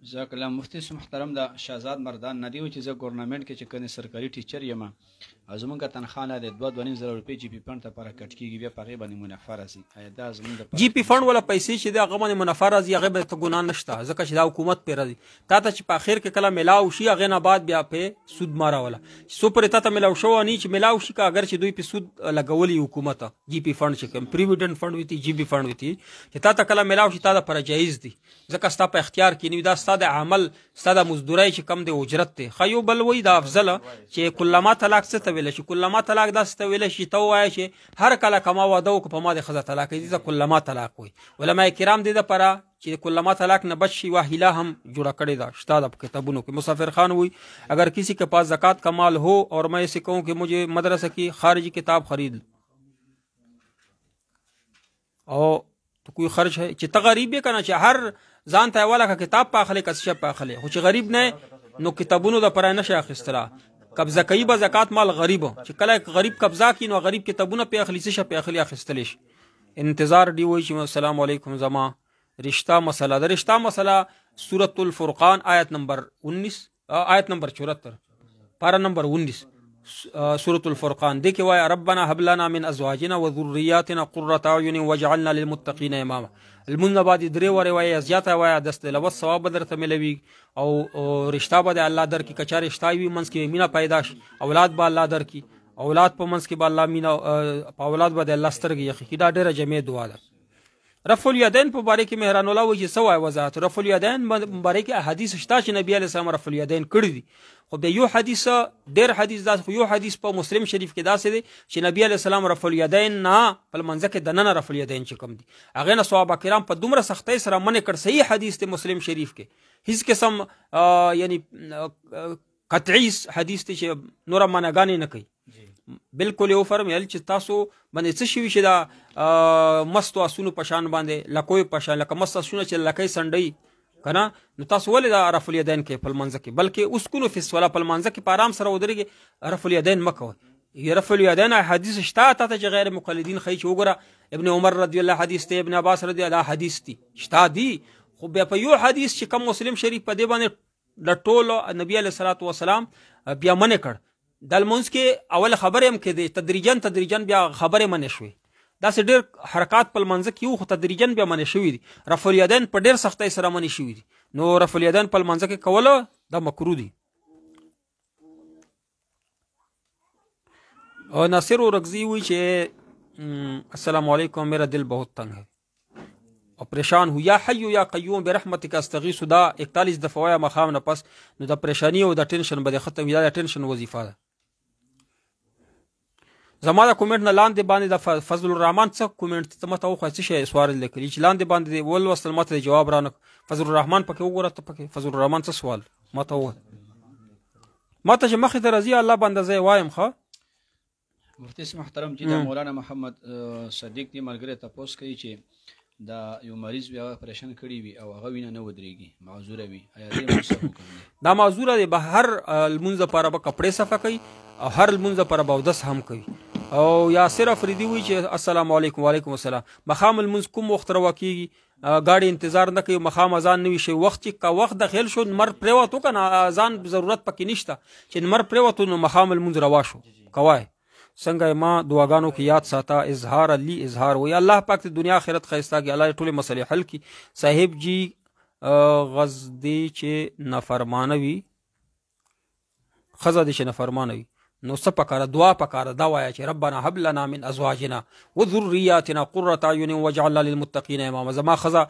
جزاک الله مفتی صاحب محترم دا شهزاد مردان ندی و چې زه ګورنمنټ کې چې کنې سرکاري ټیچر یم او زمونږ تنخواه نه دی 2.5 زره روپۍ جي پي فنډ لپاره کټ کېږي بیا په هغې باندې منافع راځي آیا دا زمونږ جي پي فنډ والا پیسې چې دی هغه باندې منافع راځي هغې به ته ګناه نشته ځکه چې دا حکومت پرې راځي تا ته چې په اخر کې کله میلاو شي هغې نه بعد بیا پې سود مه راوله څو پورې تا ته میلاو شوی نه چې میلاو شي که اگر چې دوی پې سود لګولی حکومت جي پي فنډ چې کوم پریویډنټ فنډ وي جي پي فنډ وي چې تا ته کله میلاو شي تا دپاره جایز دی ځکه ستا په اختیار کې نه وي دا ستا د عمل ستا د مزدورۍ چې کم دی اجرت دی ښه یو بل وایي دا افضله چې کلما طلاق څه ته ویلی شي کلما طلاق داسې ته ویلی شي ته ووایه چې هر کله که ما واده وکړو په ما د ښځه طلاق دي ته کلما طلاق وایي. علما کرام دې دپاره چې کلما طلاق نه بچ شي واحله هم جوړه کړې ده شته ده په کتابونو کې. مسافر خان وایي اگر کسی کے پاس زکات کا مال ہو اور میں اسے کہوں کہ مجھے مدرسہ کی خارجی کتاب خرید او تو کوئی خرچ ہے چې ته غریب یې که نه چې هر ځان ته والا که کتاب پاخلی که څه شی پاخلی خو چې غریب نه نو کتابونو دپاره نه شي اخیستلی قبضه کوي به زکات مال غریبو چې کله غریب قبضه کړي نو غریب کتابونه پې اخلي څه شی پې اخلي اخیستلی شي. انتظار دی وایي چې السلام علیکم زما رشتہ مسله د رشتہ مسله سورة الفرقان آیت نمبر 19 آیت نمبر 74 پارا نمبر 19 سورة الفرقان دې کې وایي ربنا هب لنا من ازواجنا وذرياتنا قرة اعين واجعلنا للمتقين اماما لمونږ باندې درې ورې وایي زیاته وایه دست لوس ثواب به درته ملوي او رشته به د الله درکړي که چا رشته وي منځ کې مینه پیدا شي اولاد به الله درکړي اولاد په منځ کې به الله مینه په اولاد به د الله سترګې یخي دا ډېره جمعي دعا ده. رفع الیدین په باره کې مهران الله وایي چې څه وایي وضاحت رفع الیدین باره کې احادیث شته چې نبي علیه السلام رفع الیدین کړي دي خو بیا یو حدیث ډېر حدیث داسې خو یو حدیث په مسلم شریف کې داسې دی چې نبي علیه السلام رفع الیدین نه په لمانځه کې دننه رفع الیدین چې کوم دي هغې نه صحابه کرام په دومره سختۍ سره منع کړ صحیح حدیث دی مسلم شریف کې هیڅ قسم یعنی قطعي حدیث دی چې نوره منعګانې نه کوي بالکل یو فرمیل چې تاسو باندې څه شوي چې دا مستو اسونو په شان باندې لکوی په شان لکه مست اسونه چې لکۍ سنډوي که نه نو تاسو ولې دا رفع الیدین کوئ په لمانځه کې بلکې اسکونو فی الصلاة په لمانځه کې په ارام سره ودرېږئ رفع الیدین مه کوئ رفع الیدین حدیث شته تا ته چې غیر مقلدین ښیي چې وګوره ابن عمر رضی الله حدیث دی ابن عباس رضی الله حدیث دی شته دي خو بیا په یو حدیث چې کم مسلم شریف په دې باندې د ټولو نبي علیه الصلاة وسلام بیا منع کړ د لمونځ کې اول خبرې هم کېدې تدریجن بیا خبرې منع شوې داسې ډېر حرکات په لمانځه کې یو خو تدریجن بیا منع شوي دي رفع الیدین په ډېر سختۍ سره منع شوي دي نو رفع الیدین په لمانځه کې کولو دا مکروه دي. اور ناصر اورکزی ہوئی چې السلام علیکم میرا دل بہت تنگ ہے اور پریشان ہوں یا حی یا قیوم برحمتک استغیث دا 41 دفعه وایا مخام نه پس نو د پریشانی او د ټینشن به ختم یا د ټینشن وظیفه ده. زما د کومنټ نه لاندې باندې د فضل الرحمن څخه کومنټ ته مته خو څه شی سوال لیکلی چې لاندې باندې ول وصل مته جواب رانه فضل الرحمن پکې وګوره ته پکې فضل الرحمن څه سوال مته و ما ته چې مخې ته راځي الله باندې زه وایم ښه مفتي محترم چې د مولانا محمد صدیق دی ملګری تاسو کوي چې دا یو مریض بیا پریشان کړی وي او هغه وینه نه ودرېږي معذوره وي آیا دې مصرف وکړي دا معذوره دی به هر المنځ لپاره به کپړې صفه کوي او هر المنځ لپاره به اودس هم کوي او یا صرف ردی وي چې السلام علیکم وعلیکم السلام مخام المنځ کوم وخت روا کیږي گاڑی انتظار نه کوي مخام اذان نوي شي وخت چې کا وخت داخل شو مر پریوتو کنه اذان ضرورت پکې نشته چې مر پریوتو نو مخام المنځ روا شو کوای څنګه ما دعاګانو کې یاد ساته اظهار علی اظهار وي الله پاک ته دنیا آخرت خیستا کې الله ټول مسلې حل کی صاحب جی غزدی چې نافرمانه وي خزه دي چې نافرمانه وي نو څه پکاره دعا پکاره دا وایا چې ربنا هب لنا من ازواجنا وذرياتنا قرة اعين واجعلنا للمتقين اماما زما خزه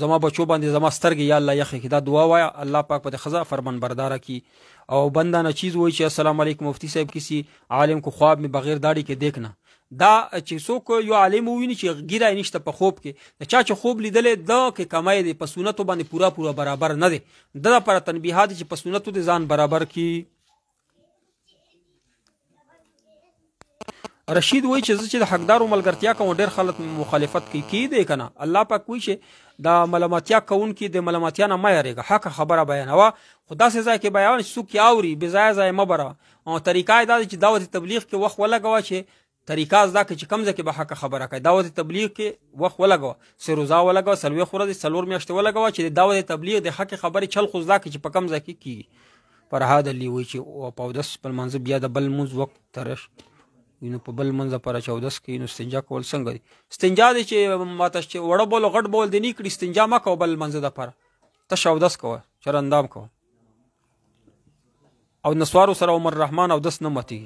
زما بچو باندې زما سترګې یا الله یخې کی دا دعا وایا الله پاک په خزه فرمان بردار کی او بندانه چیز وای چې السلام علیکم مفتی صاحب کسی عالم کو خواب میں بغیر داڑھی کے دیکھنا دا چې څوک یو عالم وویني چې ګیرای نشته په خوب کې د چا چې خوب لیدلې دا کې کمای دی په سنتو باندې پورا برابر نه دی د لپاره تنبیهات چې په سنتو د ځان برابر کی رشید وای چې د حقدارو ملګرتیا کوم ډیر خلک مخالفت کوي دی کنه الله پاک وای چې دا ملامتیا کوون کې د ملامتیا نه ما یریږي حق خبره بیانوا خدا سے ځای کې بیان شو کې اوري بزای ځای مبره او طریقه دا چې دعوت تبلیغ کې وخت ولګوا چې طریقه زدا کې کم ځکه به حق خبره کوي دعوت تبلیغ کې وخت ولګوا سروزا ولګوا سلوي خورد سلور میاشت ولګوا چې دعوت تبلیغ د حق خبره چل خو زدا کې په کم ځکه کې پر هدا لی وای چې په داس په منځ بیا د بل موز وخت ترش نو په بل منځ پر 14 کې نو استنجا کول څنګه دي استنجا دي چې ماته چې وړه بول غټ بول دي نکړي استنجا ما کو بل منځ د پر ته 14 کو چرندام کو او نسوارو سره عمر رحمان او 10 نه متي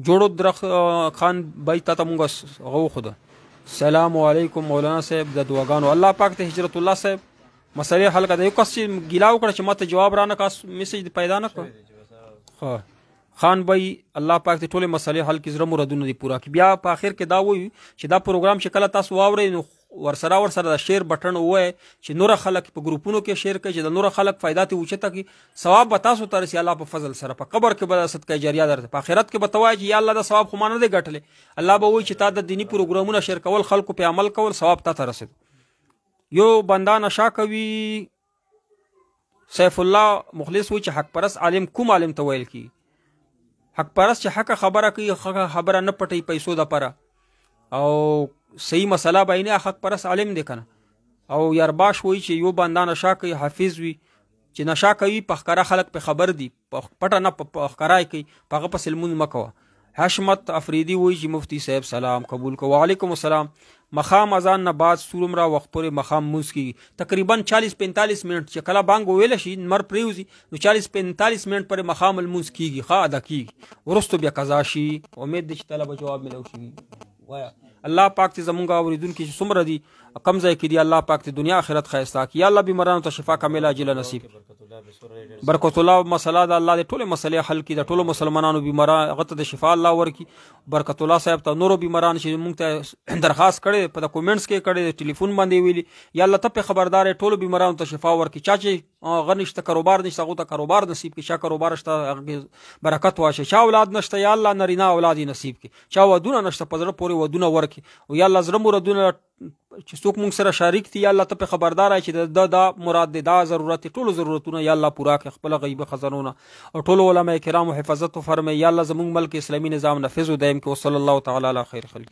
جوړو درخ خان بای ته مونږ غو خدا السلام علیکم مولانا صاحب د دعاګانو الله پاک ته هجرت الله صاحب مسئله حل کړه یو کس چې ګیلاو کړ چې ماته جواب را نه کاس میسج پیدا نه کړ خو خان بھائی الله پاک ته ټول مسئله حل کی زره مرادونه دی پورا کی بیا په اخر کې دا وایي چې دا پروګرام چې کله تاسو واورئ نو ورسره د شیر بټن وای چې نور خلک په ګروپونو کې شیر کوي چې د نور خلک فائدہ ته وچته کی ثواب به تاسو ته رسي الله په فضل سره په قبر کې به صدقه جاریه درته په آخرت کې به توای چې یا الله دا ثواب خو مانه دی ګټلې الله به وایي چې تا د دینی پروګرامونو شیر کول خلکو په عمل کول ثواب ته رسید یو بندا نشا کوي سیف الله مخلص وي چې حق پرس عالم کوم عالم ته ویل کی حق پرست چې حق خبره کوي خبره نه پټي پیسو د پره او صحیح مسله باینه حق پرست عالم دی کنه او یارباش وای چې یو باندې نشا کوي حافظ وي چې نشا کوي په ښکارا خلک په خبر دی په پټه نه په ښکارای کوي په غو سلمون مکوه حشمت افریدی وای چې مفتی صاحب سلام قبول کو وعلیکم السلام مخام اذان نه بعد سورمرا وخت پورې مخام موس کی تقریبا 40-45 منټ چې کله بانګ ویل شي مر پریوزی نو 40-45 منټ پر مخام الموس کیږي خا ادا کیږي ورستو بیا قضا شي امید دې چې طلب جواب ملو شي وایا الله پاک ته زمونږه اوریدونکو چې څومره دي کم ځای کې دی الله پاک ته دنیا آخرت خیستا کی یا الله بیمارانو ته شفا کامله عاجله نصیب برکت الله مسله د الله د ټول مسلې حل کی د ټول مسلمانانو بیمارانو غته د شفا الله ورکی برکت الله صاحب ته نورو بیماران چې مونږ ته درخواست کړي په کومنټس کې کړي ټلیفون باندې ویلي یا الله ته خبردار ټول بیمارانو ته شفا ورکی چا چې غنښت کاروبار نشته هغه ته کاروبار نصیب کی چا کاروبار شته برکت واشه چا اولاد نشته یا الله نرینا اولاد نصیب کی چا ودونه نشته پزړه پوري ودونه ورکی او یا الله زړه مرادونه چې څوک مونږ سره شریک دي یا الله ته خبردار چې دا مراد دی دا ضرورت ټول ضرورتونه یا الله پورا کړي خپل غیب خزانونه او ټول علماء کرام حفاظت فرمایي یا الله زموږ ملک اسلامي نظام نافذ او دائم کې صلی الله تعالی علی خیر خلق